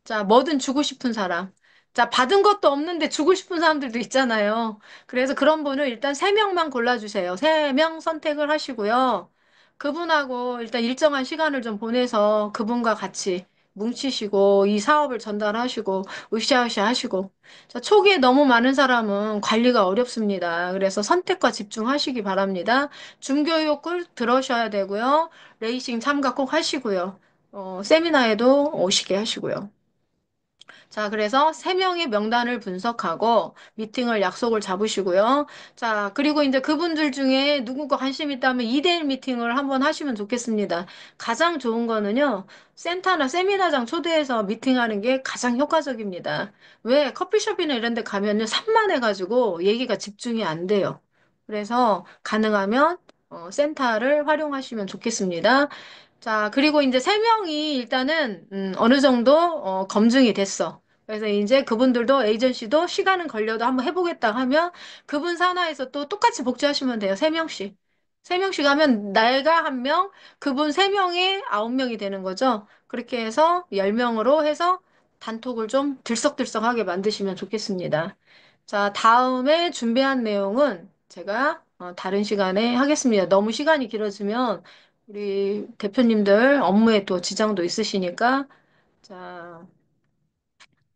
자, 뭐든 주고 싶은 사람. 자, 받은 것도 없는데 주고 싶은 사람들도 있잖아요. 그래서 그런 분을 일단 세명만 골라주세요. 3명 선택을 하시고요. 그분하고 일단 일정한 시간을 좀 보내서 그분과 같이 뭉치시고 이 사업을 전달하시고 으쌰으쌰 하시고 자, 초기에 너무 많은 사람은 관리가 어렵습니다. 그래서 선택과 집중하시기 바랍니다. 중교육 꼭 들으셔야 되고요. 레이싱 참가 꼭 하시고요. 세미나에도 오시게 하시고요. 자, 그래서 세 명의 명단을 분석하고 미팅을 약속을 잡으시고요. 자, 그리고 이제 그분들 중에 누구가 관심 있다면 2대1 미팅을 한번 하시면 좋겠습니다. 가장 좋은 거는요. 센터나 세미나장 초대해서 미팅하는 게 가장 효과적입니다. 왜? 커피숍이나 이런 데 가면요. 산만해가지고 얘기가 집중이 안 돼요. 그래서 가능하면 센터를 활용하시면 좋겠습니다. 자, 그리고 이제 세 명이 일단은 어느 정도 검증이 됐어. 그래서 이제 그분들도 에이전시도 시간은 걸려도 한번 해보겠다 하면 그분 산하에서 또 똑같이 복제하시면 돼요. 세 명씩. 세 명씩 하면 내가 한 명, 그분 세 명에 9명이 되는 거죠. 그렇게 해서 10명으로 해서 단톡을 좀 들썩들썩하게 만드시면 좋겠습니다. 자, 다음에 준비한 내용은 제가 다른 시간에 하겠습니다. 너무 시간이 길어지면 우리 대표님들 업무에 또 지장도 있으시니까, 자,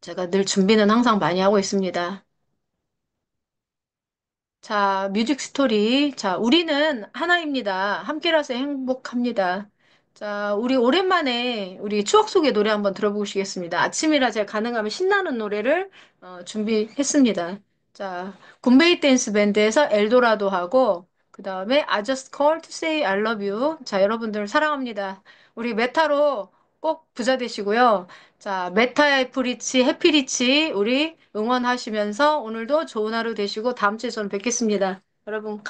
제가 늘 준비는 항상 많이 하고 있습니다. 자, 뮤직 스토리. 자, 우리는 하나입니다. 함께라서 행복합니다. 자, 우리 오랜만에 우리 추억 속의 노래 한번 들어보시겠습니다. 아침이라 제가 가능하면 신나는 노래를 준비했습니다. 자, 굿베이 댄스 밴드에서 엘도라도 하고, 그 다음에 I just called to say I love you. 자, 여러분들 사랑합니다. 우리 메타로 꼭 부자 되시고요. 자, 메타의 프리치, 해피리치 우리 응원하시면서 오늘도 좋은 하루 되시고 다음 주에 저는 뵙겠습니다. 여러분,